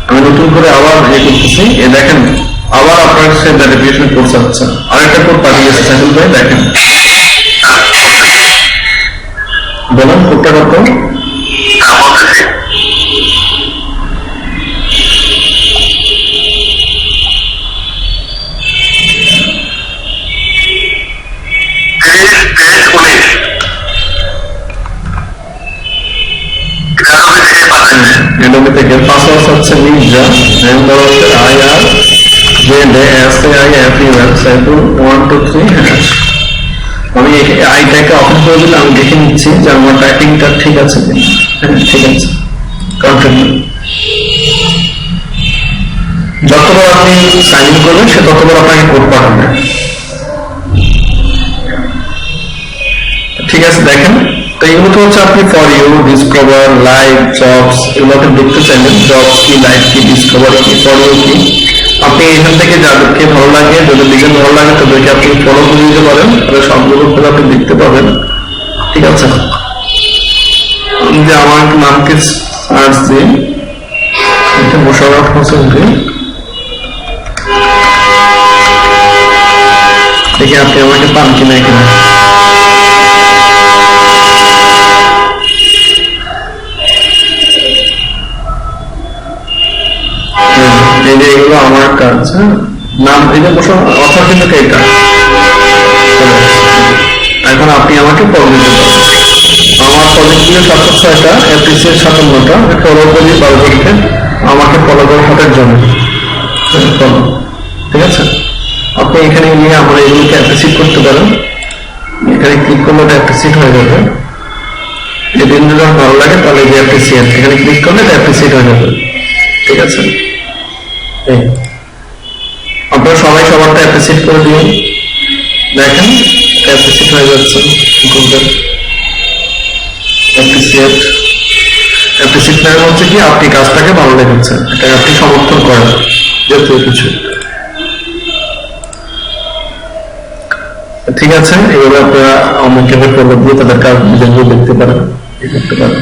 আমি নতুন করে আবার ইয়ে করতেছি, এ দেখেন আবার আপনার সে ভেরিফিকেশন কোড চাচ্ছে, আরেকটা কোড পাঠিয়েছে সাইফুল ভাই, দেখেন বলেন কোডটা কত? অ্যাডোবে থেকে পাসওয়ার্ড হচ্ছে মির্জা, সাইফুল 123 হ্যাশ। আমি আইটাকে অফ করে দিলে আমি দেখে নিচ্ছি যে আমার টাইপিংটা ঠিক আছে কিনা। হ্যাঁ ঠিক আছে, কন্টিনিউ। যতবার আপনি সাইন ইন করবেন সে ততবার আপনাকে কোড পাঠাবে, ঠিক আছে? দেখেন তো এগুলো তো হচ্ছে আপনি for you, discover, live, jobs, এগুলো আপনি দেখতে চাইলেন, জবস কি, লাইভ কি, ডিসকভার কি, ফর ইউ কি। আপনি এখান থেকে যাদেরকে ভালো লাগে, যদি ডিজাইন ভালো লাগে তাদেরকে আপনি ফলো করে দিতে পারেন, তাহলে সবগুলো করে আপনি দেখতে পাবেন, ঠিক আছে? যে আমার নামকে সার্চ দিন, মোশাররফ হোসেনকে, দেখি আপনি আমাকে পান কিনা এখানে। এই যে এগুলো আমার কাজ, নাম এই যে অথর কিন্তু এটা। এখন আপনি আমাকে ফলো দিতে পারেন, আমার প্রজেক্টগুলো 706টা, অ্যাপ্রিসিয়েট 57টা, ফলো করি 12 আমাকে ফলো করে থাকার জন্য। ঠিক আছে, আপনি এখানে গিয়ে আমরা এগুলোকে অ্যাপ্রিসিয়েট করতে পারেন। এখানে ক্লিক করলে এটা অ্যাপ্রিসিয়েট হয়ে যাবে। যদি যখন ভালো লাগে তাহলে যে অ্যাপ্রিসিয়েট এখানে ক্লিক করলে এটা অ্যাপ্রিসিয়েট হয়ে যাবে। ঠিক আছে, আপনারা সবাই সবারটা অ্যাপ্রিসিয়েট করে দিন। দেখেন অ্যাপ্রিসিয়েট হয়ে যাচ্ছে। অ্যাপ্রিসিয়েট মানে হচ্ছে কি আপনি কাজটাকে ভালো লেগেছে, এটা আপনি সমর্থন করেন জাতীয় কিছু। ঠিক আছে, এভাবে আপনারা অনেকে প্রলোভ দিয়ে তাদের কাজ নিজেদের দেখতে পারেন, দেখতে পারেন।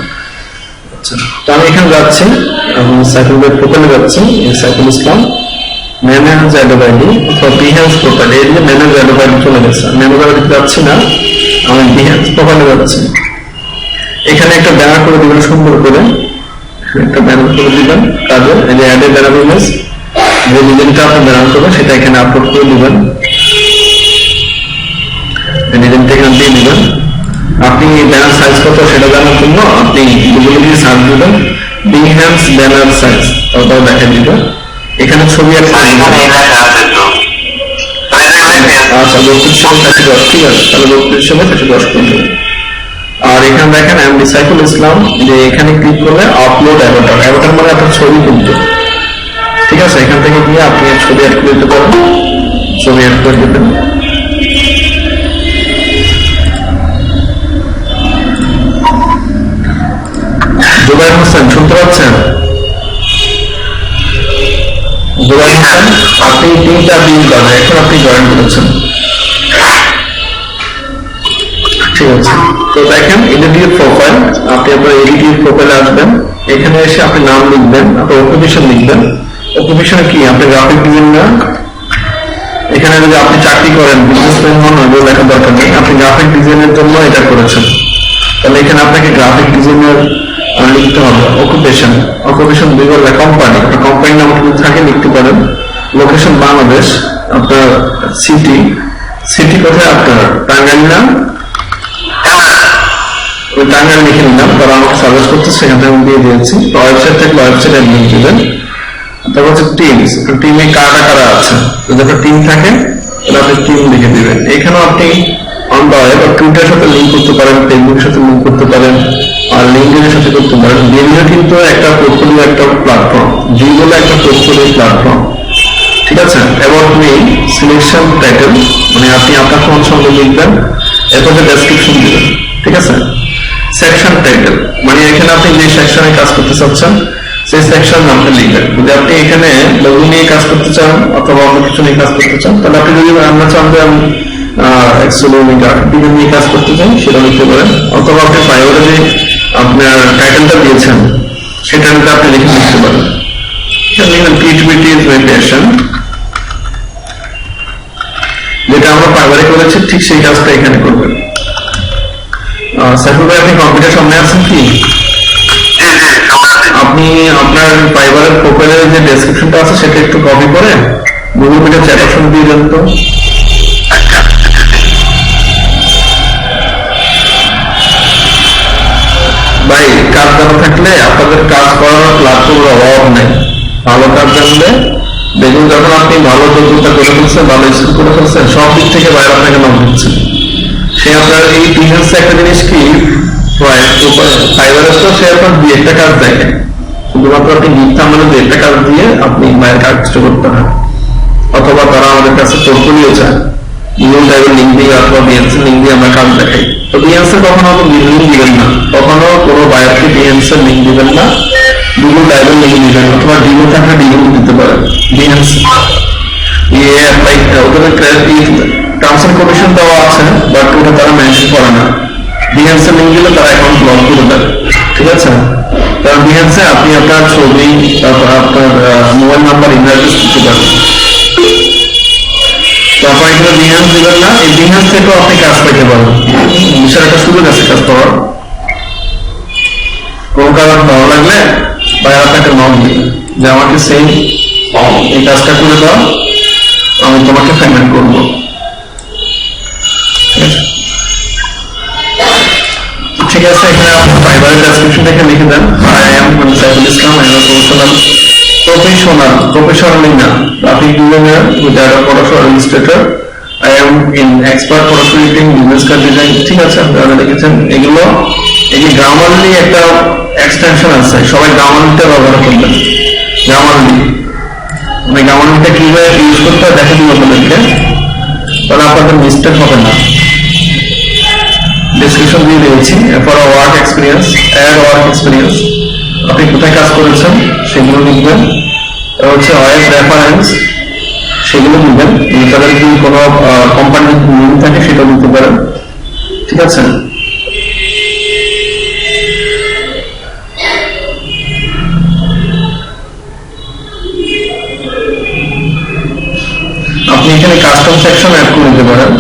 আচ্ছা, তো আমি এখানে যাচ্ছি, আমি সাইকেলের প্রোফাইলে যাচ্ছি। সাইকেল ইসলাম ম্যানেজ অ্যাডোব আইডি অথবা বিহেন্স প্রোফাইল, এই যে ম্যানেজ অ্যাডোব আইডি চলে গেছে। ম্যানেজ আইডি যাচ্ছি না, আমি বিহেন্স প্রোফাইলে যাচ্ছি। এখানে একটা ব্যানার করে দিবেন, সুন্দর করে একটা ব্যানার করে দিবেন কাজে। এই যে অ্যাড এ ব্যানার ইমেজ, যে ডিজাইনটা আপনি ব্যানার করবেন সেটা এখানে আপলোড করে দিবেন। ডিজাইনটা এখানে দিয়ে দিবেন। আপনি ব্যানার সাইজ কত সেটা জানার জন্য আপনি গুগলে দিয়ে সার্চ দিবেন বিহেন্স ব্যানার সাইজ, তারপর দেখা দিবে এখানে ছবি একটা। আচ্ছা, 32x10, ঠিক আছে, তাহলে 32x10 করে দেবেন। আর এখানে দেখেন আমি সাইফুল ইসলাম, যে এখানে ক্লিক করলে আপলোড অ্যাভাটার, অ্যাভাটার মানে আপনার ছবি কিন্তু। ঠিক আছে, এখান থেকে গিয়ে আপনি ছবি অ্যাড করে দিতে পারেন, ছবি অ্যাড করে দেবেন। জুবাইর হোসেন শুনতে পাচ্ছেন? জুবাইর হোসেন, আপনি 3টা দিন বাদে এখন আপনি জয়েন করেছেন। ঠিক আছে, তো দেখেন এডিটিভ প্রোফাইল, আপনি আপনার এডিটিভ প্রোফাইলে আসবেন। এখানে এসে আপনি নাম লিখবেন, আপনার অকুপেশন লিখবেন। অকুপেশন কি? আপনি গ্রাফিক ডিজাইনার। এখানে যদি আপনি চাকরি করেন, বিজনেসম্যান হন, ওগুলো লেখার দরকার নেই। আপনি গ্রাফিক ডিজাইনের জন্য এটা করেছেন, তাহলে এখানে আপনাকে গ্রাফিক ডিজাইনার লিখতে হবে। অকুপেশন, অকুপেশন দুই বললে কোম্পানি, আপনার কোম্পানির নাম যদি থাকে লিখতে পারেন। লোকেশন বাংলাদেশ, আপনার সিটি, সিটি কোথায় আপনার? টাঙ্গাইল না? টাঙ্গাইল লিখে নিলাম, তারা আমাকে সাজেস্ট করতে, সেখান থেকে আমি দিয়ে দিয়েছি। ওয়েবসাইট থেকে ওয়েবসাইটে লিঙ্ক দিবেন। তারপর হচ্ছে টিমস, টিমে কারা কারা আছে, যদি আপনার টিম থাকে তাহলে আপনি টিম লিখে দিবেন। এখানেও আপনি টুইটারের সাথে লিঙ্ক করতে পারেন, ফেসবুকের সাথে লিঙ্ক করতে পারেন, আর লিঙ্কডিনের সাথে করতে পারেন। লিঙ্কডিন কিন্তু একটা পোর্টফোলিও একটা প্ল্যাটফর্ম, যেগুলো একটা পোর্টফোলিও প্ল্যাটফর্ম। ঠিক আছে, এবার আপনি সিলেকশন টাইটেল, মানে আপনি আপনার কোন সঙ্গে লিখবেন, এরপর ডেসক্রিপশন দিবেন। ঠিক আছে, সেকশন টাইটেল, মানে এখানে আপনি যে সেকশনে কাজ করতে চাচ্ছেন সেই সেকশন নামটা লিখবেন। যদি আপনি এখানে লঘু নিয়ে কাজ করতে চান অথবা অন্য কিছু নিয়ে কাজ করতে চান, তাহলে আপনি যদি আমরা চান যে আমি গ্রাফিক নিয়ে কাজ করতে চাই, সেটা লিখতে পারেন। অথবা আপনি প্রাইভেটে যে আপনার টাইটেলটা দিয়েছেন সেটা আপনি লিখে লিখতে পারেন। ক্রিয়েটিভিটি ইজ মাই প্যাশন, যেটা আমরা প্রাইভেটে করেছি ঠিক সেই কাজটা এখানে করবেন। সাইফুল ভাই, আপনি কম্পিউটার সামনে আছেন কি? আপনি আপনার ফাইবারের প্রোফাইলের যে ডেসক্রিপশনটা আছে সেটা একটু কপি করে গুগল মিটে চ্যাট অপশন দিয়ে দেন তো। ভাই, কাজ জানা থাকলে আপনাদের কাজ করার প্ল্যাটফর্মের অভাব নেই। ভালো কাজ জানলে দেখুন, যখন আপনি ভালো যোগ্যতা করে ফেলছেন, ভালো স্কিল করে ফেলছেন, সব দিক থেকে বাইরে আপনাকে নাম দিচ্ছেন। সে আপনার এই বিজনেস একটা জিনিস কি, ফাইবারের তো সে আপনার দুই একটা কাজ দেখে, শুধুমাত্র আপনি মিথ্যা মানে দুই একটা কাজ দিয়ে আপনি মায়ের কাজ করতে হয়। অথবা তারা আমাদের কাছে পোর্টফোলিও চায়, গুগল ড্রাইভের লিঙ্ক দিয়ে অথবা বিএনসি লিঙ্ক দিয়ে আমরা কাজ দেখাই। তো বিএনসি কখনো লিঙ্ক দিবেন না, কখনো কোনো বায়ারকে বিএনসি লিঙ্ক দিবেন না, গুগল ড্রাইভের লিঙ্ক দিবেন, অথবা ডিমো থাকলে ডিমো দিতে পারেন। বিএনসি ওদের টার্মস এন্ড কন্ডিশন দেওয়া আছে, বাট ওটা তারা মেনশন করে না। বিহেন্সে লিঙ্ক দিলে তারা অ্যাকাউন্ট ব্লক করে দেবে। ঠিক আছে, কারণ বিহেন্সে আপনি আপনার ছবি, তারপর আপনার মোবাইল নাম্বার, ইমেল অ্যাড্রেস দিতে পারেন। তারপর এখানে বিহেন্স দিবেন না, এই বিহেন্স থেকেও আপনি কাজ পেতে পারেন। বিশাল একটা সুযোগ আছে কাজ পাওয়ার। কোন কারণ ভালো লাগলে বাইরে আপনাকে নক দিবে যে আমাকে সেই এই কাজটা করে দাও, আমি তোমাকে পেমেন্ট করবো। ঠিক আছে, এখানে আপনার ফাইবারের ডেসক্রিপশন থেকে লিখে দেন, I am Saiful Islam, I am professional professionally না, graphic designer with Photoshop Illustrator, I am in expert Photoshop editing, business card design. ঠিক আছে, আপনারা লিখেছেন এগুলো। এই যে গ্রামারলি একটা এক্সটেনশন আছে, সবাই গ্রামারলিটা ব্যবহার করবেন। গ্রামারলি মানে গ্রামারলিটা কিভাবে ইউজ করতে হয় দেখা দিব আপনাদেরকে, তাহলে আপনাদের মিস্টেক হবে না। ডেসক্রিপশন দিয়ে দিয়েছি। For work experience, add work experience, আপনি কোথায় কাজ করেছেন সেগুলো লিখবেন। হচ্ছে ওয়েব রেফারেন্স, সেগুলো দিবেন। তাদের যদি কোনো কোম্পানির লিঙ্ক থাকে সেটা দিতে পারেন। ঠিক আছে, আপনি এখানে কাস্টম সেকশন অ্যাড করে দিতে পারেন।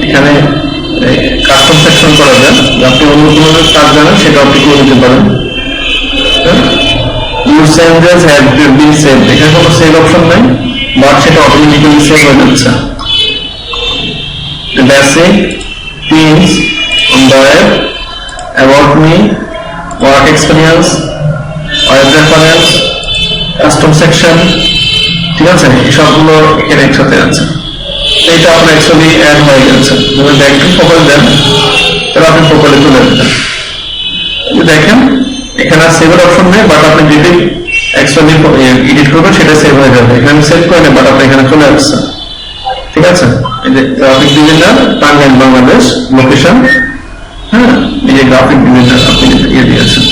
এখানে কাস্টম সেকশন করা যায়, আপনি অন্য কোনো কাজ জানেন সেটা আপনি করে দিতে পারেন। Your changes have been saved, এখানে কোনো সেভ অপশন নাই, বাট সেটা অটোমেটিক্যালি সেভ হয়ে যাচ্ছে। The basic themes on the web, about me, work experience, web reference, custom section, ঠিক আছে, এই সবগুলো এখানে একসাথে আছে। এইটা আপনার অ্যাকচুয়ালি অ্যাড হয়ে গেছে। যদি ব্যাক টু প্রোফাইল দেন তাহলে আপনি প্রোফাইলে তুলে দেবেন। দেখেন এখানে সেভের অপশন নেই, বাট আপনি যেটি অ্যাকচুয়ালি এডিট করবেন সেটা সেভ হয়ে যাবে। এখানে সেভ করে নেই, বাট আপনি এখানে চলে আসছে। ঠিক আছে, এই যে graphic designer Tangail Bangladesh location, হ্যাঁ, এই যে গ্রাফিক ডিজাইনার আপনি ইয়ে দিয়েছেন,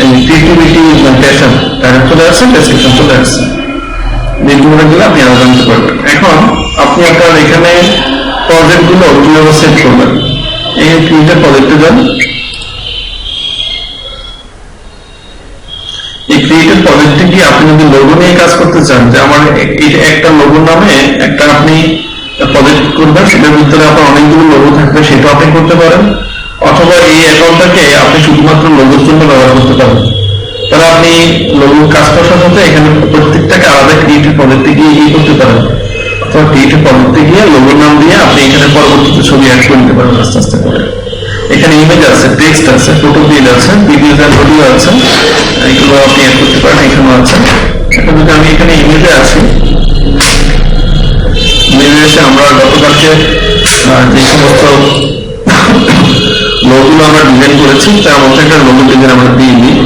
এই ক্রিয়েটিভিটি ইজ মাই প্যাশন, এটা চলে আসছে, ডেসক্রিপশন চলে আসছে। যেগুলো গেলে আপনি আরো জানতে পারবেন। এখন আপনি আপনার এখানে প্রজেক্ট গুলো কিভাবে সেট করবেন, এই ক্রিয়েটেড প্রজেক্টে যান। এই ক্রিয়েটেড প্রজেক্টে গিয়ে আপনি যদি লোগো নিয়ে কাজ করতে চান, যে আমার একটা লোগো নামে একটা আপনি প্রজেক্ট করবেন, সেটার ভিতরে আপনার অনেকগুলো লোগো থাকবে, সেটা আপনি করতে পারেন। অথবা এই অ্যাকাউন্টটাকে আপনি শুধুমাত্র লোগোর জন্য ব্যবহার করতে পারেন। তাহলে আপনি লোগোর কাজ করার সাথে এখানে প্রত্যেকটাকে আলাদা ক্রিয়েটিভ প্রজেক্টে গিয়ে ইয়ে করতে পারেন, অথবা ক্রিয়েটিভ প্রজেক্টে গিয়ে লোগোর নাম দিয়ে আপনি এখানে পরবর্তীতে ছবি অ্যাড করে নিতে পারেন আস্তে আস্তে করে। এখানে ইমেজ আছে, টেক্সট আছে, ফটো বিল আছে, ভিডিও আর অডিও আছে, এগুলো আপনি অ্যাড করতে পারেন। এখানেও আছে। এখন যদি আমি এখানে ইমেজে আসি, ইমেজে এসে আমরা গতকালকে যে সমস্ত লোগোগুলো আমরা ডিজাইন করেছি তার মধ্যে একটা লোগো ডিজাইন আমরা দিয়ে দিই।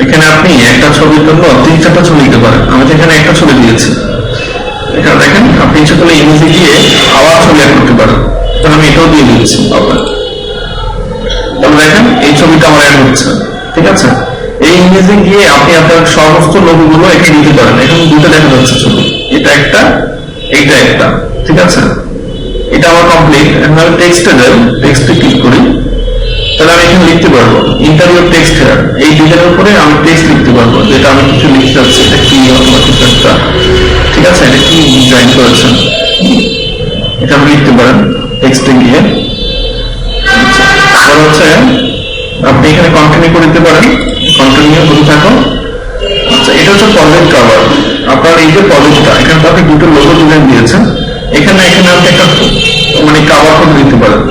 এখানে আপনি একটা ছবির জন্য 3-4টা ছবি দিতে পারেন। আমি তো এখানে একটা ছবি দিয়েছি। এখানে দেখেন আপনি ইচ্ছে করলে ইমেজে গিয়ে আবার ছবি অ্যাড করতে পারেন। তাহলে আমি এটাও দিয়ে দিচ্ছি আপনার। তাহলে দেখেন এই ছবিটা আমার অ্যাড হচ্ছে। ঠিক আছে, এই ইমেজে গিয়ে আপনি আপনার সমস্ত লোগোগুলো এখানে দিতে পারেন। এখানে দুটো দেখা যাচ্ছে ছবি, এটা একটা, এইটা একটা। ঠিক আছে, এটা আমার কমপ্লিট। এখন আমি টেক্সটে যাই, টেক্সটে ক্লিক করি, তাহলে আমি এখানে লিখতে পারবো ইন্টারভিউ টেক্সট হেয়ার। এই ডিজাইনের উপরে আমি টেক্সট লিখতে পারবো, যেটা আমি কিছু লিখতে চাচ্ছি, এটা কি অথবা কিছু একটা। ঠিক আছে, এটা কি ডিজাইন করেছেন এটা আপনি লিখতে পারেন টেক্সটে গিয়ে। তারপর হচ্ছে আপনি এখানে কন্টিনিউ করে দিতে পারেন, কন্টিনিউ করে থাকো। আচ্ছা, এটা হচ্ছে প্রজেক্ট কভার। আপনার এই যে প্রজেক্টটা, এখানে তো আপনি দুটো লোগো ডিজাইন দিয়েছেন, এখানে আপনি একটা মানে কাভার করে দিতে পারেন,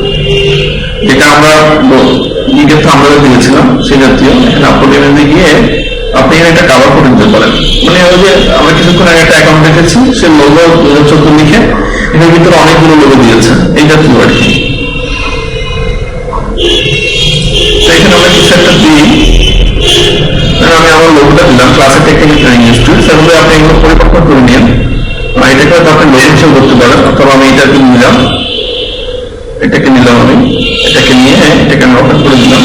যেটা আমরা নিজের আমরা দিয়েছিলাম সেই জাতীয়। এখানে আপলোড ইমেজে গিয়ে আপনি এখানে একটা কাভার করে দিতে পারেন। মানে ওই যে আমরা কিছুক্ষণ আগে একটা অ্যাকাউন্ট দেখেছি, সে লোগো 2014 লিখে এটার ভিতরে অনেকগুলো লোগো দিয়েছে, এই জাতীয় আর কি। তো এখানে আমরা কিছু একটা দিই, আমি আমার লোগোটা দিলাম ক্লাসের টেকনিক্যাল ট্রেনিং ইনস্টিটিউট। সেগুলো আপনি এগুলো পরিবর্তন করে নিন, এটাকে আপনি লোগো হিসেবে করতে পারেন। অথবা আমি এটাকে নিলাম, এটাকে নিলাম, আমি এটাকে নিয়ে এটাকে আমি ওপেন করে দিলাম।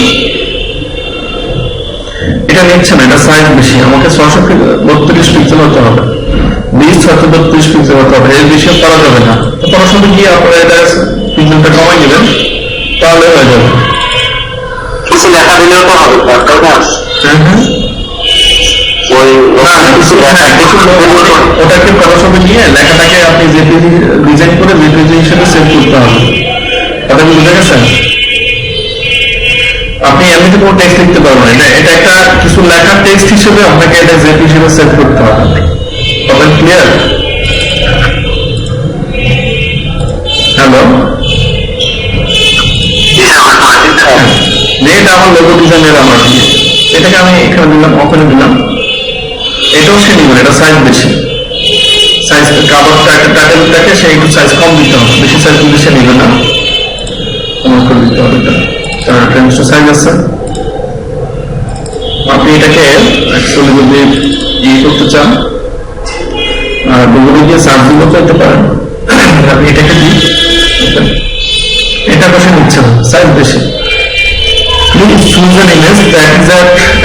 এটা নিচ্ছে না, এটা সাইজ বেশি, আমাকে 632 পিক্সেল হতে হবে, 20-632 পিক্সেল হতে হবে, এর বেশি করা যাবে না। তো পড়াশোনা গিয়ে আপনারা এটা পিক্সেলটা কমাই নেবেন, তাহলে হয়ে যাবে। কিছু লেখা দিলেও তো হবে, ওটাকে পড়াশোনা নিয়ে লেখাটাকে আপনি জেপিজি ডিজাইন করে জেপিজি হিসেবে সেভ করতে হবে। কথা কি বুঝে গেছেন? আপনি এমনিতে কোনো টেক্সট লিখতে পারবেন না, এটা একটা কিছু লেখার টেক্সট হিসেবে আপনাকে এটা জেপি হিসেবে সেভ করতে হবে। কথা ক্লিয়ার? হ্যালো। সুজনের আমার দিয়ে, এটাকে আমি এখানে দিলাম, ওপেনে দিলাম, এটাও সে নিবে, এটা সাইজ বেশি, সাইজ কাভার টাইটেলটাকে সে একটু সাইজ কম দিতে হবে, বেশি সাইজ দিলে সে নিবে না, কম করে দিতে হবে এটা, কারণ একটা নির্দিষ্ট সাইজ আছে। আপনি এটাকে অ্যাকচুয়ালি যদি ইয়ে করতে চান, গুগলে গিয়ে সার্চ দিলেও করতে পারেন, আপনি এটাকে দিন, এটা বসে নিচ্ছে না, সাইজ বেশি। Please choose an image that is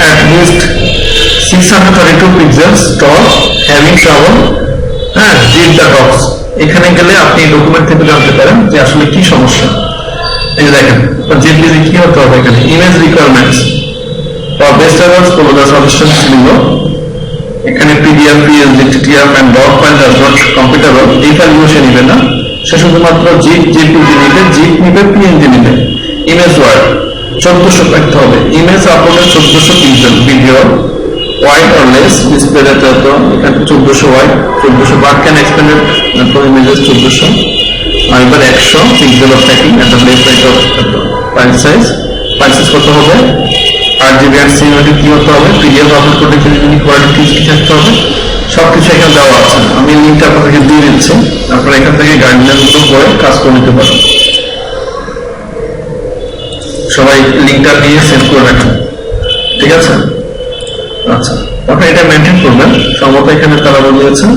at least 632 pixels tall, having travel zip the dots. এখানে গেলে আপনি ডকুমেন্ট থেকে জানতে পারেন যে আসলে কি সমস্যা। এই যে দেখেন জিপিজি কি হতে হবে এখানে, image requirements for best errors follow the suggestions below. এখানে PDF, PSD, TTF and doc file does not compatible, এই ফাইলগুলো সে নিবে না, সে শুধুমাত্র জিপ, জেপিজি নিবে, জিপ নিবে, পিএনজি নিবে। ইমেজ ওয়ার্ড 1400 রাখতে হবে, ইমেজ আপলোডের 1400 pixel, video wide or less, display rate এত, এখানে 1400 ওয়াইড, 1400 বার ক্যান এক্সপেন্ডেড ফর ইমেজেস 1400, আর এবার 100 pixel of taking at the left side of file size কত হবে, 8 জিবি আর সিএমডি কি হতে হবে, পিডিএফ আপলোড করতে গেলে কোয়ালিটি কি থাকতে হবে, সবকিছু এখানে দেওয়া আছে। আমি লিঙ্কটা আপনাদেরকে দিয়ে দিচ্ছি, আপনারা এখান থেকে গাইডলাইনগুলো পড়ে কাজ করে নিতে পারেন। সবাই লিঙ্কটা দিয়ে সেভ করে রাখেন, ঠিক আছে? আচ্ছা, তখন এটা মেনটেন করবেন। সম্ভবত এখানে তারা বলিয়েছে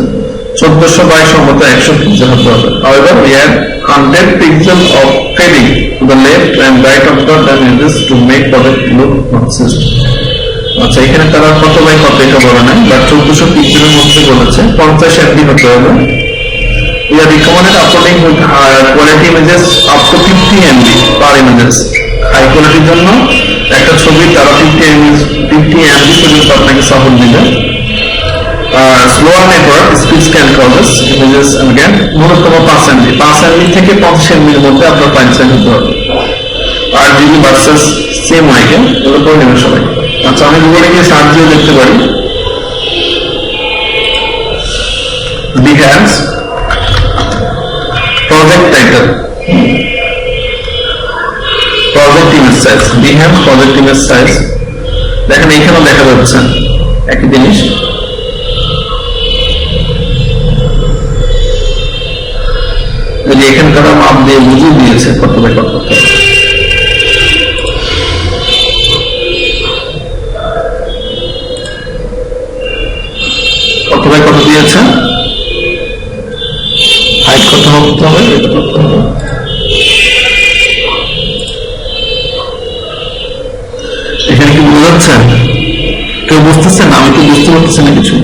1400 বাই সম্ভবত 100 পিক্সেল হতে হবে। However, we add 100 pixels of fading to the left and right of the images to make product look consistent. আচ্ছা, এখানে তারা কত বাই কত এটা বলে নাই, বাট 1400 পিক্সেলের মধ্যে বলেছে 50 MB হতে হবে। We are recommended uploading with quality images up to 50 MB per images. High কোয়ালিটির জন্য একটা ছবি তারা 50 MB পর্যন্ত আপনাকে সাপোর্ট দিবে। Slower network speed scan causes images again ন্যূনতম 5 MB থেকে 50 MB এর মধ্যে আপনার ফাইল সাইজ হতে হবে। আর জিবি ভার্সেস সেম ওয়াইকে এগুলো করে নেবেন সবাই। আচ্ছা, আমি গুগলে গিয়ে সার্চ দিয়ে দেখতে পারি Behance project title, project image size, Behance project image size, দেখেন এখানেও দেখা যাচ্ছে একই জিনিস। এখানে তারা মাপ দিয়ে বুঝিয়ে দিয়েছে কত বাই কত করতে হবে। কত বাই কত দিয়েছে, হাইট কত হতে হবে, এটা করতে হবে। এখানে কি বোঝা যাচ্ছে? কেউ বুঝতেছেন? আমি তো বুঝতে পারতেছি না কিছু।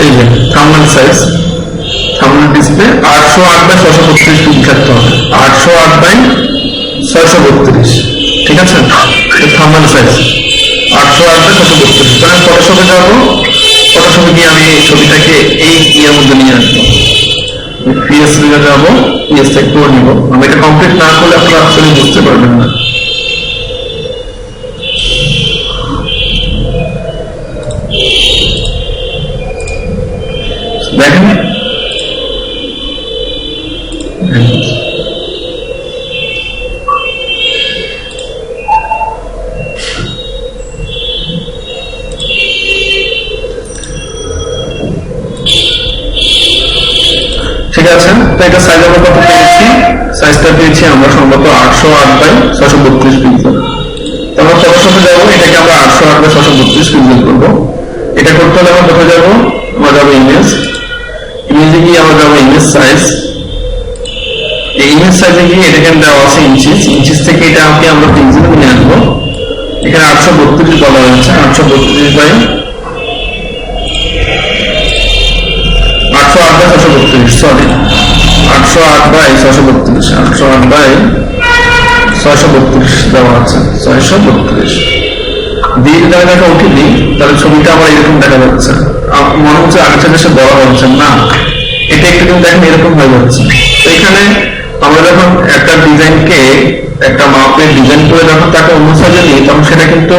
এই যে thumbnail size, thumbnail display 808 by 632 pixel থাকতে হবে, 808 বাই 632, ঠিক আছে? Thumbnail size 808 by 632। তাহলে ফটোশপে যাবো, ফটোশপে গিয়ে আমি ছবিটাকে এই ইয়ের মধ্যে নিয়ে আসবো, পিএসডি যাবো, পিএসটা করে নিবো। আমি এটা কমপ্লিট না করলে আপনারা আসলে বুঝতে পারবেন না। দেখেন ঠিক আছে। তো এটা সাইজ আমরা কত পেয়েছি, সাইজটা পেয়েছি আমরা সম্ভবত 808 বাই 632 পিক্সেল। তো আমরা ফটোশপে যাবো, এটাকে আমরা 808 বাই 632 পিক্সেল করবো। এটা করতে হলে আমরা কোথায় যাবো, আমরা যাবো ইমেজে গিয়ে আমরা যাবো ইমেজ সাইজ। এই ইমেজ সাইজে গিয়ে এটাকে দেওয়া আছে ইঞ্চিস থেকে এটাকে আমরা পিক্সেলে নিয়ে আসবো। এখানে 832 বলা হয়েছে, 832 by 808 by 632, sorry 808 by 632, 808 by 632 দেওয়া আছে, 632 দিয়ে যদি আমি দেখা উঠে দিই তাহলে ছবিটা আমার এরকম দেখা যাচ্ছে। মনে হচ্ছে আগের দেশে বড় হচ্ছে না, এটা একটু কিন্তু দেখেন এরকম হয়ে যাচ্ছে। তো এখানে আমরা যখন একটা ডিজাইনকে একটা মাপের ডিজাইন করে যখন তাকে অন্য সাইজে নিই তখন সেটা কিন্তু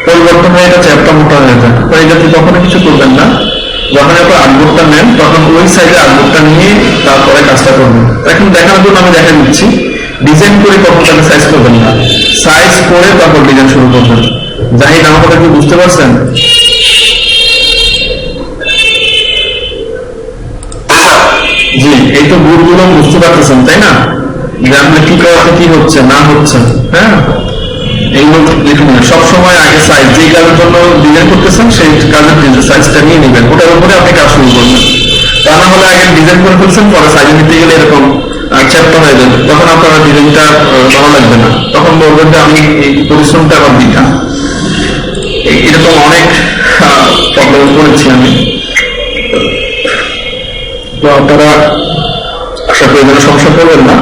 পরিবর্তন হয়ে গেছে, একটা মোটা হয়ে যায়। তো এই জাতীয় কখনো কিছু করবেন না। যখন আপনি আর্টবোর্ডটা নেন তখন ওই সাইজে আর্টবোর্ডটা নিয়ে তারপরে কাজটা করবেন। এখন দেখানোর জন্য আমি দেখা দিচ্ছি, ডিজাইন করে কখন তাকে সাইজ করবেন না, সাইজ করে তারপর ডিজাইন শুরু করবেন। জাহিদ, আমার কথা কি বুঝতে পারছেন? জি, এই তো ভুলগুলো বুঝতে পারতেছেন তাই না, যে আপনি কি করাতে কি হচ্ছে না হচ্ছে। হ্যাঁ, এইগুলো লিখুন। সবসময় আগে সাইজ, যে কাজের জন্য ডিজাইন করতেছেন সেই কাজের সাইজটা নিয়ে নেবেন, ওটার উপরে আপনি কাজ শুরু করবেন। তা না হলে আগে ডিজাইন করে ফেলছেন, পরে সাইজ নিতে গেলে এরকম চ্যাপ্টা হয়ে যাবে, তখন আপনার ডিজাইনটা ভালো লাগবে না, তখন বলবেন যে আমি এই পরিশ্রমটা আবার দিতাম। এরকম অনেক প্রবলেম করেছি আমি। তো আপনারা আশা করি যেন সমস্যা করবেন না।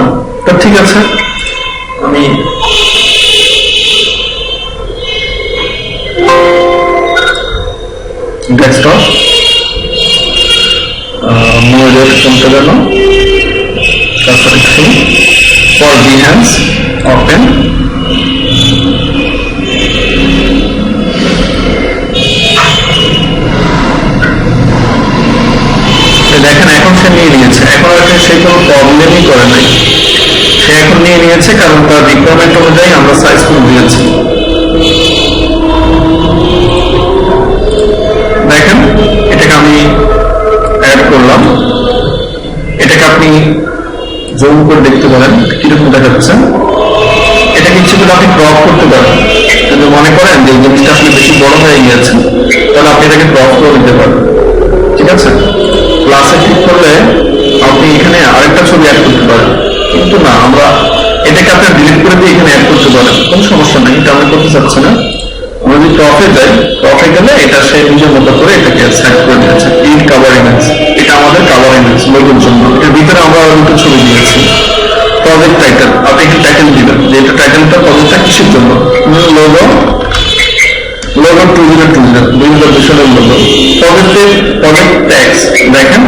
তো ঠিক আছে, আমি ডেস্কটপ মোডের কোনটা যেন ফর বিহ্যান্স ওপেন। দেখেন এখন সে নিয়ে নিয়েছে, এখন আর সে কোনো প্রবলেমই করে নাই, সে এখন নিয়ে নিয়েছে কারণ তার রিকোয়ারমেন্ট অনুযায়ী আমরা সাইজ করে দিয়েছি। দেখেন এটাকে আমি অ্যাড করলাম, এটাকে আপনি জুম করে দেখতে পারেন কিরকম দেখাচ্ছে। এটাকে ইচ্ছে করে আপনি ক্রপ করতে পারেন, যদি মনে করেন যে এই জিনিসটা আসলে বেশি বড় হয়ে গিয়েছে তাহলে আপনি এটাকে ক্রপ করে দিতে পারেন। ঠিক আছে, প্লাসে ক্লিক করলে আপনি এখানে আরেকটা ছবি অ্যাড করতে পারেন, কিন্তু না, আমরা এটাকে আপনি ডিলিট করে দিয়ে এখানে অ্যাড করতে পারেন, কোনো সমস্যা নেই, এটা আমরা করতে চাচ্ছি না। আমরা যদি টপে যাই, টপে গেলে এটা সে নিজের মতো করে এটাকে সেট করে দিয়েছে, ইট কাভার ইমেজ। এটা আমাদের কাভার ইমেজ লোগোর জন্য। এর ভিতরে আমরা দুটো ছবি দিয়েছি। প্রজেক্ট টাইটেল, আপনি একটু টাইটেল দিবেন যে এটা টাইটেলটা প্রজেক্টটা কিসের জন্য। লোগো 2020 সালের লোগো। প্রজেক্ট ট্যাক্স, দেখেন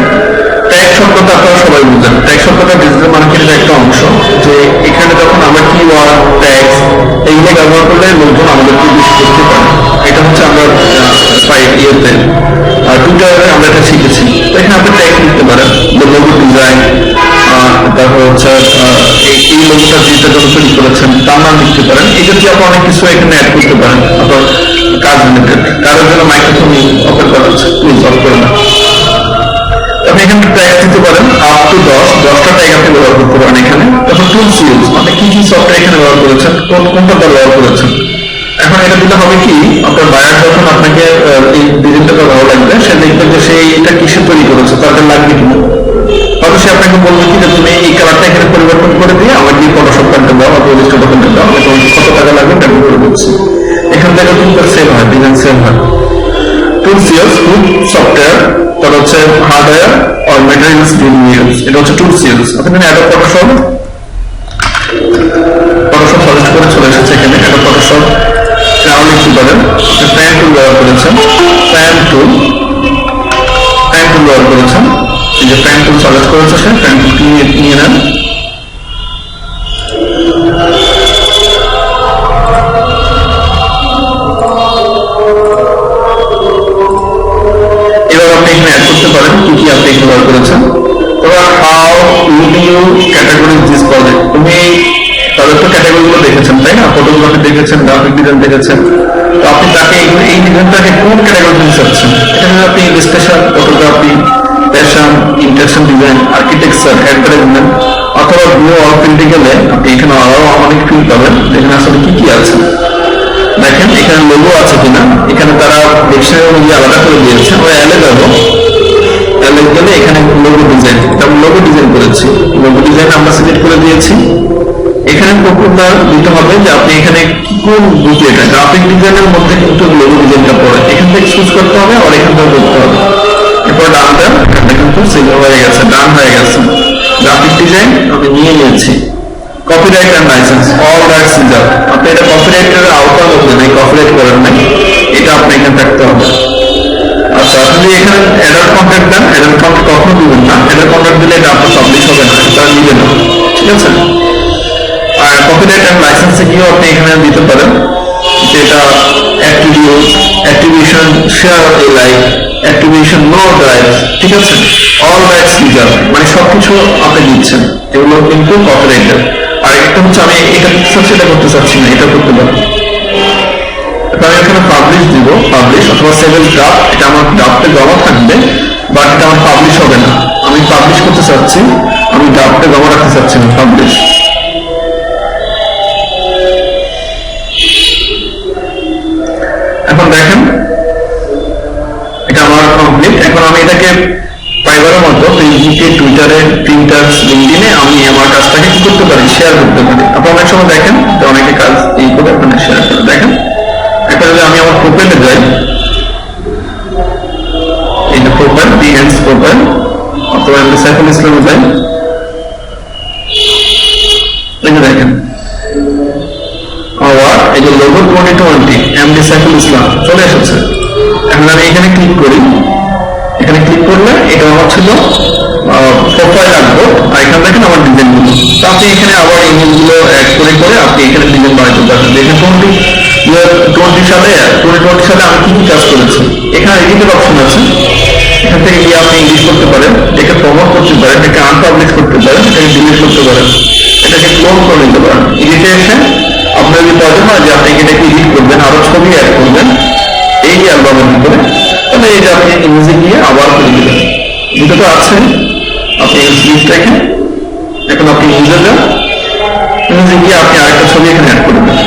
ট্যাগ শব্দটা আপনারা সবাই বুঝেন। ট্যাগ শব্দটা ডিজিটাল মার্কেটের একটা অংশ, যে এখানে যখন আমরা কিওয়ার্ড, ট্যাক্স এইগুলো ব্যবহার করলে লোকজন আমাদেরকে বেশি করতে পারে। এটা হচ্ছে আমরা ইয়েতে টুইটারে আমরা এটা শিখেছি। তো এখানে আপনি ট্যাগ লিখতে পারেন, লোগো ডিজাইন, তারপর হচ্ছে এই লোগোটা যেটা যত তৈরি করেছেন তার নাম লিখতে পারেন। এই জাতীয় আপনি অনেক কিছু এখানে অ্যাড করতে পারেন আপনার কাজ রিলেটেড। কারোর জন্য মাইক্রোফোন অফার করা হচ্ছে, প্লিজ অফ করে না। আপনি এখানে ট্যাগ দিতে পারেন আপ টু 10টা ট্যাগ আপনি ব্যবহার করতে পারেন এখানে। তারপর টুলস ইউজ, আপনি কি কি সফটওয়্যার এখানে ব্যবহার করেছেন, কোনটা ব্যবহার করেছেন। এখন এটা দিলে হবে কি, আপনার বায়ার যখন আপনাকে এই ডিজাইনটা ভালো লাগবে, সে দেখবে যে সে এটা কিসে তৈরি করেছে, তাদের লাগবে কিনা। হয়তো সে আপনাকে বলবে কি যে তুমি এই কালারটা এখানে পরিবর্তন করে দিয়ে আমার দিয়ে ফটোশপ কার্ডটা দাও, অথবা ইলাস্ট্রেটর কার্ডটা দাও, তোমার কত টাকা লাগবে এটা আমি করে দিচ্ছি। এখান থেকে কিন্তু সেল হয়, ডিজাইন সেল হয়। টুলস ইউজ, সফটওয়্যার, তার হচ্ছে hardware or materials being use, এটা হচ্ছে টুলস ইউজ। আপনি অ্যাডব ফটোশপ সাজেস্ট করে চলে এসেছে এখানে। অ্যাডব ফটোশপ নাও লিখতে পারেন। প্যান টুল ব্যবহার করেছেন, প্যান টুল ব্যবহার করেছেন, এই যে প্যান টুল সাজেস্ট করেছে সে, প্যান টুল নিয়ে নেন। এবার আপনি এখানে অ্যাড করতে পারেন কি কি আপনি এখানে ব্যবহার করেছেন। এবার how you categorise this project, তুমি তাদের তো ক্যাটাগরিগুলো দেখেছেন তাই না, ফটোগ্রাফি দেখেছেন, গ্রাফিক ডিজাইন দেখেছেন। তো আপনি তাকে এই ডিজাইনটাকে কোন ক্যাটাগরি দিতে চাচ্ছেন। এখানে আপনি illustration, photography, fashion, interaction design, architecture, advertisement অথবা ভিউ অল ফিল্ডে গেলে আপনি এখানে আরো অনেক ফিল্ড পাবেন যেখানে আসলে কি কি আছে। দেখেন এখানে লোগো আছে কিনা, এখানে তারা ডিকশনারি অনুযায়ী আলাদা করে দিয়েছে। আমরা এলে যাবো, এলে গেলে এখানে লোগো ডিজাইন, লোগো ডিজাইন করেছি, লোগো ডিজাইন আমরা সিলেক্ট করে দিয়েছি। এখানে প্রথমবার দিতে হবে যে আপনি এখানে কোন বুঝে, এটা গ্রাফিক ডিজাইনের মধ্যে কিন্তু লোগো ডিজাইনটা পড়ে, এখান থেকে চুজ করতে হবে আর এখান থেকে করতে হবে। এরপর ডান দেন, এখানে কিন্তু সিলেক্ট হয়ে গেছে, ডান হয়ে গেছে। গ্রাফিক ডিজাইন আমি নিয়ে নিয়েছি। Copyright and licence, all rights reserve, আপনি এটা কপিরাইটের আওতার মধ্যে নেই, কপিরাইট করেন নাই, এটা আপনি এখানে থাকতে হবে। আচ্ছা, আপনি এখানে অ্যাডার কন্ট্যাক্ট দেন, অ্যাডার কন্ট্যাক্ট কখনো দিবেন না, অ্যাডার কন্ট্যাক্ট দিলে এটা আপনার পাবলিশ হবে না, এটা নিবে না। ঠিক আছে, গিয়েও আপনি এখানে দিতে পারেন যেটা অ্যাক্টিভিশন শেয়ার এ লাইক, অ্যাক্টিভিশন নো রাইটস, ঠিক আছে, অল রাইটস রিজার্ভ, মানে সবকিছু আপনি দিচ্ছেন, এগুলো কিন্তু কপিরাইটের। আর একটা হচ্ছে আমি এটা করতে চাচ্ছি, এটা করতে চাচ্ছি না, এটা করতে পারেন। আমি এখানে পাবলিশ দিব, পাবলিশ অথবা সেভেল ড্রাফট, এটা আমার ড্রাফটে জমা থাকবে, বাট এটা আমার পাবলিশ হবে না। আমি পাবলিশ করতে চাচ্ছি, আমি ড্রাফটে জমা রাখতে চাচ্ছি না, পাবলিশ। এখন দেখেন এটা আমার কমপ্লিট। এখন আমি এটাকে ফাইবারের মতো ফেসবুকে, টুইটারে, প্রিন্টার্স, লিঙ্কডিনে আমি আমার কাজটাকে কি করতে পারি, শেয়ার করতে পারি। আপনি অনেক সময় দেখেন যে অনেকে কাজ এই করে ওখানে শেয়ার করে। দেখেন একটা যদি আমি আমার প্রোফাইলে যাই, এই যে প্রোফাইল, বিহেন্স প্রোফাইল, অথবা এমনি সাইফুল ইসলামে যাই, এই যে দেখেন আবার এই যে লোগো 2020 এমডি সাইফুল ইসলাম চলে এসেছে। এখন আমি এখানে ক্লিক করি, এখানে ক্লিক করলে এটা আমার ছিল প্রোফাইল রাখবো, আর এখানে দেখেন আমার ডিজাইন গুলো। তো আপনি এখানে আবার ইমেজ গুলো অ্যাড করে করে আপনি এখানে ডিজাইন বানাতে পারবেন। দেখেন 2020 সালে আমি কি কি কাজ করেছি। এখানে এডিটের অপশন আছে, এখান থেকে গিয়ে আপনি এডিট করতে পারেন, এটাকে প্রমোট করতে পারেন, এটাকে আনপাবলিশ করতে পারেন, এটাকে ডিলিট করতে পারেন, এটাকে ক্লোন করে নিতে পারেন। এডিটে এসে আপনার যদি প্রয়োজন হয় যে আপনি এটাকে এডিট করবেন, আরো ছবি অ্যাড করবেন এই অ্যালবামের ভিতরে, তাহলে এই যে আপনি ইমেজে গিয়ে আবার করে দিবেন। দুটো তো আছে, আপনি লিস্ট রেখে এখন আপনি ইমেজে যান, ইমেজে গিয়ে আপনি আরেকটা ছবি এখানে অ্যাড করে দেবেন।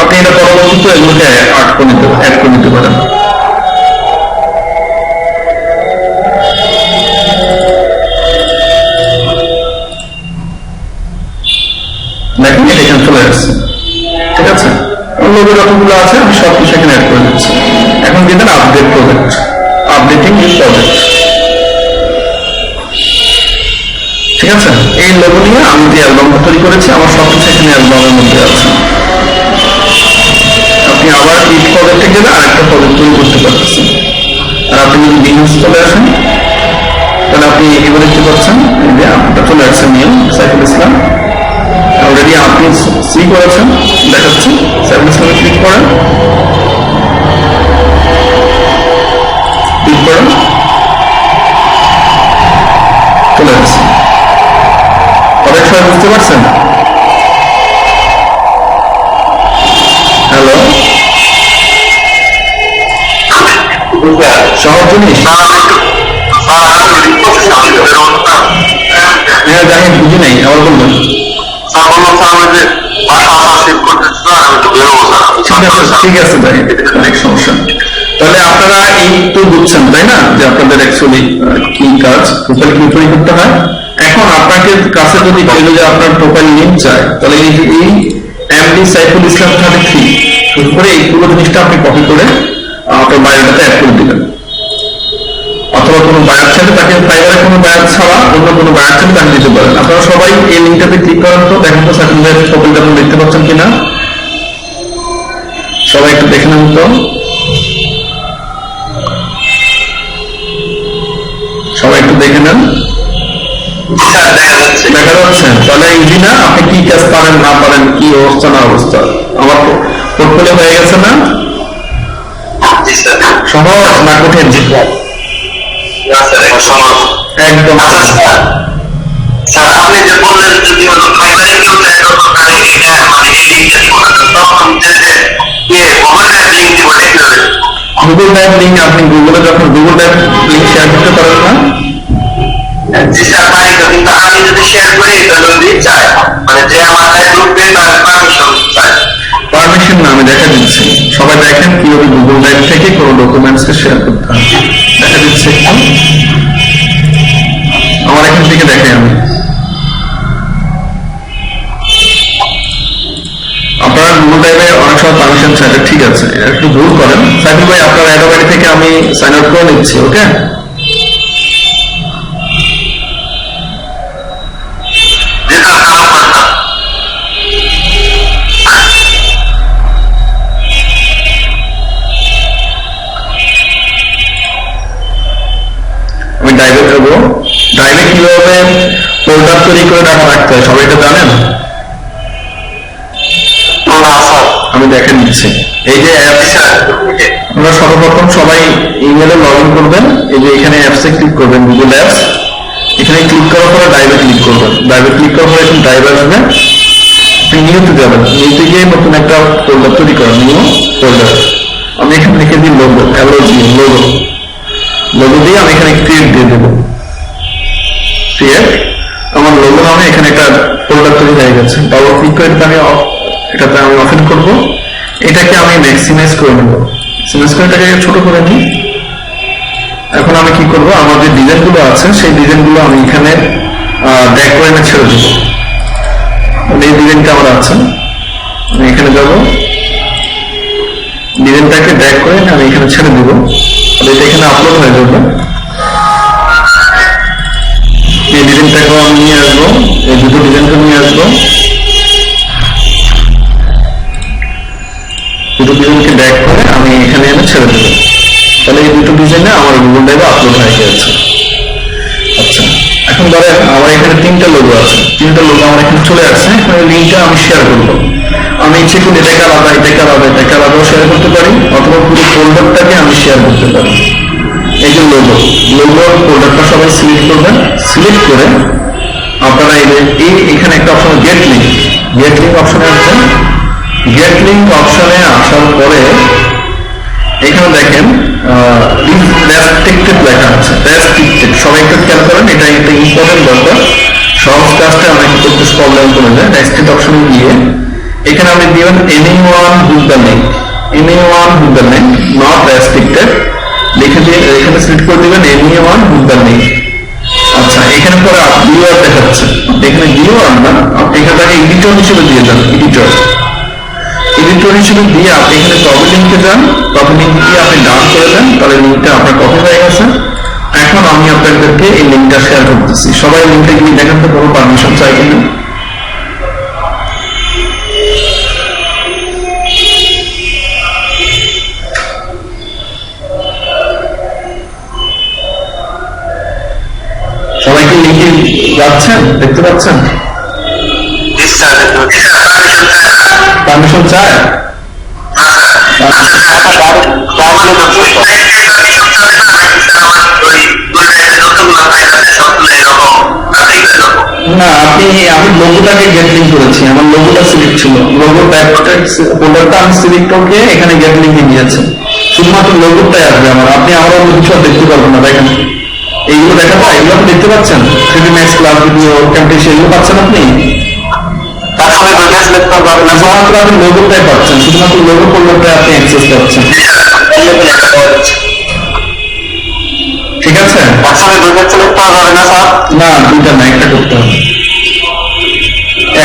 আপনি এটা পরবর্তীতে এগুলোকে অ্যাড করে নিতে পারেন। দেখেন এটা এখানে চলে আসছে, ঠিক আছে। লোগো যতগুলো আছে আমি সব কিছু এখানে অ্যাড করে দিচ্ছি। এখন দিবেন update project, updating is project, ঠিক আছে। এই লোগো নিয়ে আমি যে অ্যালবামটা তৈরি করেছি আমার সব কিছু এখানে অ্যালবামের মধ্যে আছে। আপনি আবার ইট প্রজেক্টে গেলে আরেকটা প্রজেক্ট তৈরি করতে পারতেছেন। আর আপনি যদি বিজনেস চলে আসেন তাহলে আপনি এবারে কি করছেন, এই যে আপনার চলে আসছেন নিয়ম সাইফুল ইসলাম, অলরেডি আপনি সি করেছেন দেখাচ্ছি। সাইফুল ইসলামে ক্লিক করেন, চলে আসছে। অনেক সময় বুঝতে পারছেন? হ্যালো, সহজ জিনিস। হ্যাঁ জানি, বুঝি নাই, আবার বলবেন। ঠিক আছে ভাই, অনেক সমস্যা। তাহলে আপনারা এই তো বুঝছেন তাই না, যে আপনাদের অ্যাকচুয়ালি কি কাজ, প্রোফাইল কি তৈরি করতে হয়। এখন আপনাকে কাছে যদি কেউ যে আপনার প্রোফাইল লিঙ্ক চায়, তাহলে এই এমডি সাইফুল ইসলাম 33 শুরু করে এই পুরো জিনিসটা আপনি কপি করে আপনার বায়োডাটাতে অ্যাড করে দিবেন। অথবা কোনো বায়ার চাইলে তাকে ফাইবারে কোনো বায়ার ছাড়া অন্য কোনো বায়ার চাইলে তাকে দিতে পারেন। আপনারা সবাই এই লিঙ্কটাতে ক্লিক করেন তো, দেখেন তো সাইফুল ভাইয়ের প্রোফাইলটা আপনি দেখতে পাচ্ছেন কিনা, সবাই একটু দেখে নেন তো, সবাই একটু দেখে নেন, দেখা যাচ্ছে। তাহলে ইজি না, আপনি কি কাজ পারেন না পারেন, কি অবস্থা না অবস্থা, আমার পোর্টফোলিও হয়ে গেছে না? সহজ না কঠিন? একদম। আপনি যে বললেন যদি ফাইবারে কেউ গুগল ড্রাইভ লিঙ্ক, আপনি গুগলে যখন গুগল ড্রাইভ লিঙ্ক শেয়ার করতে পারেন না? কিন্তু আমি যদি শেয়ার করি যদি চাই, মানে যে আমার ঢুকবে তার পারমিশন চাই। পারমিশন না, আমি দেখা দিচ্ছি। সবাই দেখেন কিভাবে গুগল ড্রাইভ থেকে কোনো ডকুমেন্টস কে শেয়ার করতে হয়, দেখা দিচ্ছে। আমার এখান থেকে দেখে আমি, আপনারা গুগল ড্রাইভে অনেক সময় পারমিশন চাইলে, ঠিক আছে, একটু ভুল করেন। সাইফুল ভাই আপনার অ্যাডোবারি থেকে আমি সাইন আউট করে নিচ্ছি, ওকে। আমি ড্রাইভে যাবো। ড্রাইভে কিভাবে ফোল্ডার তৈরি করে ডাটা রাখতে হয় সবাই এটা জানেন? না স্যার। আমি দেখে নিচ্ছি। এই যে অ্যাপস, আমরা সর্বপ্রথম সবাই ইমেলে লগ ইন করবেন। এই যে এখানে অ্যাপসে ক্লিক করবেন, গুগল অ্যাপস। এখানে ক্লিক করার পরে ড্রাইভে ক্লিক করবেন। ড্রাইভে ক্লিক করার পরে এখন ড্রাইভ আসবে। নিউতে যাবেন, নিউতে গিয়ে নতুন একটা ফোল্ডার তৈরি করেন, নিউ ফোল্ডার। আমি এখানে লিখে দিই লোগো, লোগো। লোগো দিয়ে আমি এখানে ক্রিয়েট দিয়ে দেবো। ক্রিয়েট, আমার লোগো নামে এখানে একটা ফোল্ডার তৈরি হয়ে গেছে। ডাবল ক্লিক করে এটাতে আমি ওপেন করব। এটাকে আমি ম্যাক্সিমাইজ করে নেব। ম্যাক্সিমাইজ করে এটাকে ছোট করে নিই। এখন আমি কি করব, আমার যে ডিজাইন গুলো আছে সেই ডিজাইন গুলো আমি এখানে ড্র্যাগ করে এনে ছেড়ে দেবো। এই ডিজাইনটা আমার আছে, আমি এখানে যাব, ডিজাইনটাকে ড্র্যাগ করে আমি এখানে ছেড়ে দেবো। এটা এখানে আপলোড হয়ে যাবে। এই ডিজাইনটাকে আমি নিয়ে আসবো, এই দুটো ডিজাইনকে নিয়ে আসবো, দুটো ডিজাইনকে ড্র্যাগ করে আমি এখানে এনে ছেড়ে দেবো। তাহলে এই দুটো ডিজাইনে আমার গুগল ড্রাইভে আপলোড হয়ে গেছে। আচ্ছা, এখন ধরেন আমার এখানে তিনটা লোগো আছে, তিনটা লোগো আমার এখানে চলে আসছে। এখন এই লিঙ্কটা আমি শেয়ার করবো। আমি ইচ্ছে করলে এটাকে আলাদা, এটাকে আলাদা, এটাকে আলাদাও শেয়ার করতে পারি, অথবা পুরো ফোল্ডারটাকে আমি শেয়ার করতে পারি। এই যে লোগোর ফোল্ডারটা সবাই সিলেক্ট করবেন। সিলেক্ট করে আপনারা এখানে একটা অপশন গেট লিঙ্ক অপশনে আসবেন। গেট লিঙ্ক অপশনে আসার পরে এখানে দেখেন রেস্ট্রিক্টেড লেখা আছে, রেস্ট্রিক্টেড। সবাই একটু খেয়াল করেন, এটা একটা ইম্পর্টেন্ট ব্যাপার। সহজ কাজটা আমাকে করতে প্রবলেম করে যায়। রেস্ট্রিক্ট অপশনে গিয়ে এখানে আপনি দিবেন anyone with the link, anyone with the link not restricted লিখে দিয়ে এখানে সিলেক্ট করে দিবেন anyone with the link। আচ্ছা, এখানে পরে ভিউয়ার দেখাচ্ছে, এখানে ভিউয়ার না, আপনি এখানে এডিটর হিসেবে দিয়ে দেন। এডিটর হিসেবে দিয়ে আপনি এখানে কপি লিঙ্কে যান, কপি লিঙ্ক দিয়ে আপনি ডাউন করে দেন, তাহলে লিঙ্কটা আপনার কপি হয়ে গেছে। এখন আমি আপনাদেরকে এই লিঙ্কটা শেয়ার করতেছি। সবাই লিঙ্কটা গিয়ে দেখেন তো কোনো পারমিশন চাই কিনা। সবাই কি লিঙ্কে যাচ্ছেন, দেখতে পাচ্ছেন? পারমিশন চায়? না, আমি লোগোটাকে গেট লিঙ্ক করেছি, আমার লোগোটা সিলেক্ট ছিল। লোগো ফোল্ডারটা আমি সিলেক্ট করে এখানে গেট লিঙ্কে নিয়েছি। শুধুমাত্র লোগোটাই আসবে আমার, আপনি আমার অন্য কিছু আর দেখতে পারবেন না। দেখেন এইগুলো দেখা যায়, এগুলো আপনি দেখতে পাচ্ছেন, 3D Max class video campaign, এগুলো পাচ্ছেন আপনি। শুধুমাত্র আপনি লোগোটাই পাচ্ছেন, শুধুমাত্র লোগো ফোল্ডারটাই আপনি অ্যাক্সেস পাচ্ছেন। ঠিক আছে? না, দুইটা না, একটা করতে হবে।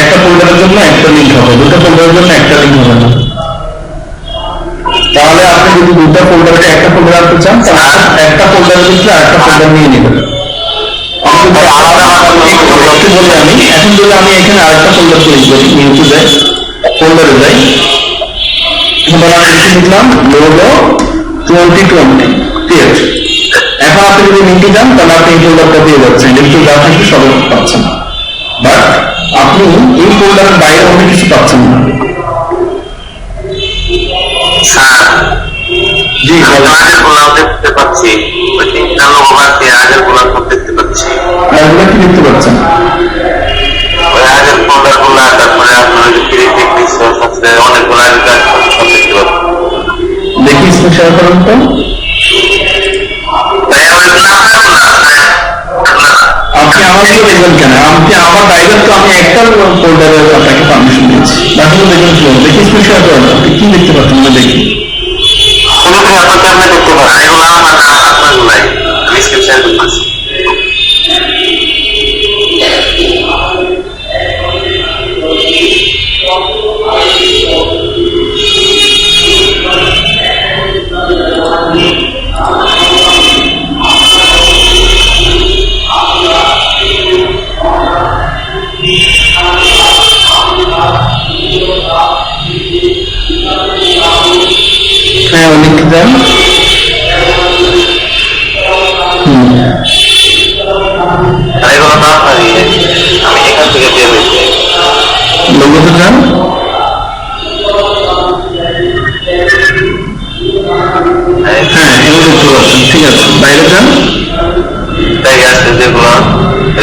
একটা ফোল্ডারের জন্য একটা লিঙ্ক হবে, দুটো ফোল্ডারের জন্য একটা লিঙ্ক হবে না। তাহলে আপনি যদি দুটো ফোল্ডারকে একটা ফোল্ডার আনতে চান, তাহলে একটা ফোল্ডারের ভিতরে আরেকটা ফোল্ডার নিয়ে নেবেন। আমি এখন যদি আমি এখানে আরেকটা ফোল্ডার তৈরি করি, নিউতে যাই, ফোল্ডারে যাই, এবার আমি লিখে নিলাম লোগো 2020 ক্রিয়েট। এখন আপনি যদি লিঙ্কে যান, তাহলে আপনি এই ফোল্ডারটা দিয়ে যাচ্ছেন, লিঙ্কে যা থাকবে সবাই পাচ্ছেন। বাট আপনি এই ফোল্ডারের বাইরে অনেক কিছু পাচ্ছেন না। জি, দেখতে পাচ্ছি, দেখতে পাচ্ছি। এগুলো কি দেখতে পাচ্ছেন? দেখি স্ক্রিন শেয়ার করেন তো। আপনি আমাকে দেখবেন কেন? আপনি আমার ড্রাইভার তো আমি একটা ফোল্ডারে আপনাকে পারমিশন দিয়েছি, তাহলে দেখবেন কি হবে? দেখি স্ক্রিন শেয়ার করেন, আপনি কি দেখতে পাচ্ছেন না দেখি। হ্যাঁ, লিখে দেন।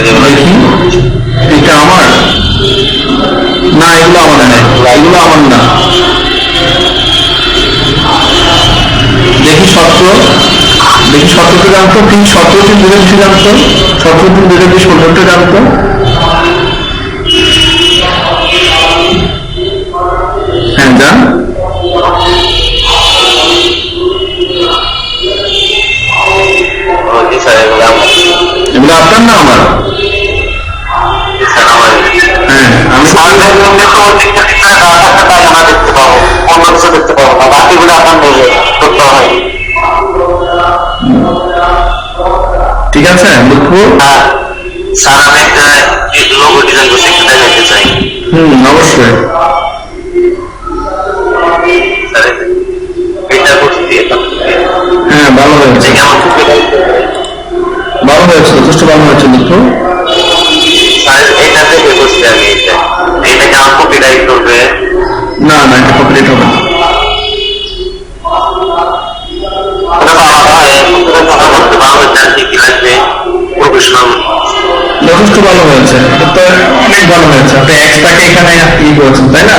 দেখি এটা আমার না, এগুলো আমার না, এগুলো আমার না। দেখি 17, দেখি 17টা জানতো, 17 3 জানতো, 17 3 2020 15টা জানতো। হ্যাঁ যান, জি স্যার, এগুলো এগুলো আপনার না আমার? হ্যাঁ আমি দেখতে পাবো, অন্য কিছু দেখতে পাবো না, বাকিগুলো আপনার নিজে করতে হয়। ঠিক আছে লিখবো। স্যার আমি একটা লোগো ডিজাইন করতে একটু দেখাতে চাই। অবশ্যই। স্যার এটা করছি, হ্যাঁ ভালো হয়েছে, আমার খুব ভালো হয়েছে, যথেষ্ট ভালো হয়েছে লিখবো। স্যার এটা থেকে করছি আমি, এটাকে আমার কপিরাইট করবে? না না, এটা কমপ্লিট হবে না। যথেষ্ট ভালো হয়েছে, এটা তো অনেক ভালো হয়েছে। আপনি এক্সট্রাকে এখানে ই করেছেন তাই না?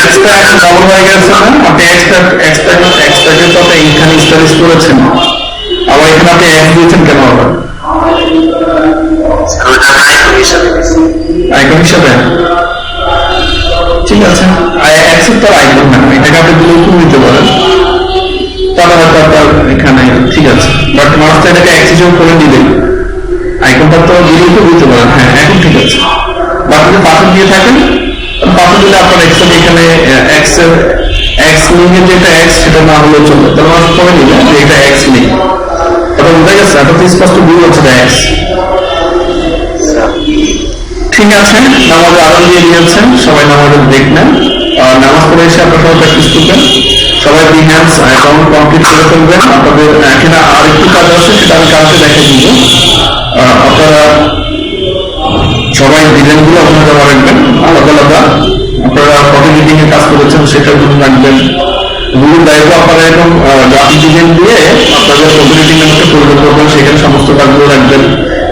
এক্সট্রা এখন ডাবল হয়ে গেছে না? আপনি এক্সট্রাকে তো আপনি এখানে স্টাডিজ করেছেন, আবার এখানে আপনি এক্স দিয়েছেন কেন আবার? আইকন হিসাবে ঠিক আছে, এক্সের তো আইকন না, এটাকে আপনি দিলেও তুমি দিতে পারেন, তাহলে হয়তো আপনার এখানে ঠিক আছে। বাট মাস্টার এটাকে এক্স হিসেবে করে দিলেন, আইকনটা তো দিলেও তো দিতে পারেন। হ্যাঁ এখন ঠিক আছে। বাকি যে পাশে দিয়ে থাকেন, পাশে দিলে আপনার এক্সের এখানে এক্সের এক্স লিঙ্কের যেটা এক্স সেটা না হলেও চলবে, তাহলে মানুষ করে নিবে যে এটা এক্স লিঙ্ক। এটা বোঝা গেছে? এটা তো স্পষ্ট বুঝ হচ্ছে এটা এক্স। ঠিক আছে, নামাজে আদান দিয়ে দিয়েছেন, সবাই নামাজে দেখবেন। নামাজ পড়ে এসে আপনারা সবাই প্র্যাকটিস করবেন, সবাই বিহ্যান্স অ্যাকাউন্ট কমপ্লিট করে ফেলবেন। আপনাদের এখানে আর একটু কাজ আছে, সেটা আমি কালকে দেখে দিব। আপনারা সবাই ডিজাইনগুলো আপনারা জমা রাখবেন আলাদা আলাদা। আপনারা ফটো এডিটিং এর কাজ করেছেন সেটার জন্য রাখবেন। গুগল ড্রাইভে আপনারা এরকম গ্রাফিক ডিজাইন দিয়ে আপনাদের ফটো এডিটিং এর একটা ফোল্ডার করবেন, সেখানে সমস্ত কাজগুলো রাখবেন।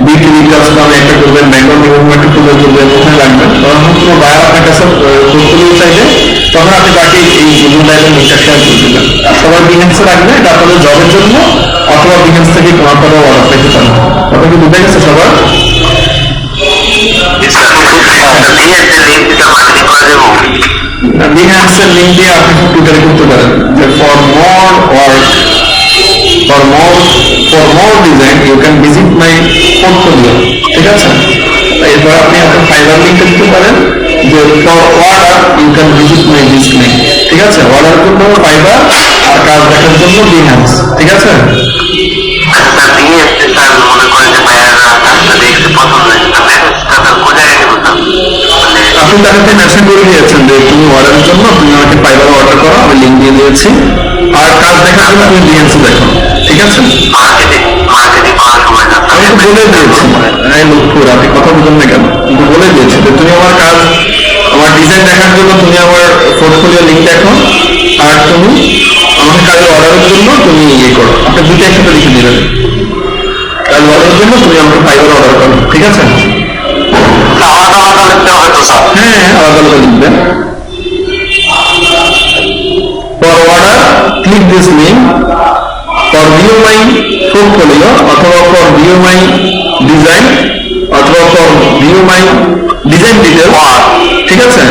বিটিভি কাজ নামে একটা করবেন, ব্যাকগ্রাউন্ড ডেভেলপমেন্ট ফোল্ডার করবেন, ওখানে রাখবেন। তখন কোনো বায়ার আপনার কাছে পোর্টফোলিও চাইলে তখন আপনি তাকে এই গুগল ড্রাইভের লিঙ্কটা শেয়ার করে দেবেন। আর সবাই বিহেন্সে রাখবেন, এটা আপনাদের জবের জন্য, অথবা বিহেন্স থেকে আপনারা অর্ডার পেতে পারেন। কথা কি বুঝে গেছে সবার? বিহ্যান্সের লিঙ্ক দিয়ে আপনি টুইটারে করতে পারেন যে for more design you can visit my portfolio. ঠিক আছে, এরপর আপনি আপনার ফাইবার লিঙ্কটা দিতে পারেন যে for order you can visit my this link. ঠিক আছে, অর্ডার জন্য ফাইবার আর কাজ দেখার জন্য বিহ্যান্স। ঠিক আছে, আপনি তাদেরকে মেসেজ করে দিয়েছেন যে তুমি অর্ডারের জন্য তুমি আমাকে ফাইবার অর্ডার করো, আমি লিঙ্ক দিয়ে দিয়েছি, আর কাজ দেখার জন্য তুমি বিহ্যান্সে দেখো। ঠিক আছে, আমি তো বলে দিয়েছি, লক্ষ্মীর আপনি কথা বুঝেন না কেন, কিন্তু বলে দিয়েছি যে তুমি আমার কাজ, আমার ডিজাইন দেখার জন্য তুমি আমার পোর্টফোলিও লিঙ্ক দেখো, আর তুমি আমাকে কাজের অর্ডারের জন্য তুমি ইয়ে করো। আপনি দুটো একসাথে লিখে দিলেন, কাজ অর্ডারের জন্য তুমি আমাকে ফাইবার অর্ডার করো। ঠিক আছে, হ্যাঁ আলাদা আলাদা লিখবেন। For order click this link, for view my portfolio, অথবা ফর ভিউ মাই ডিজাইন, অথবা for view my design details. ঠিক আছে,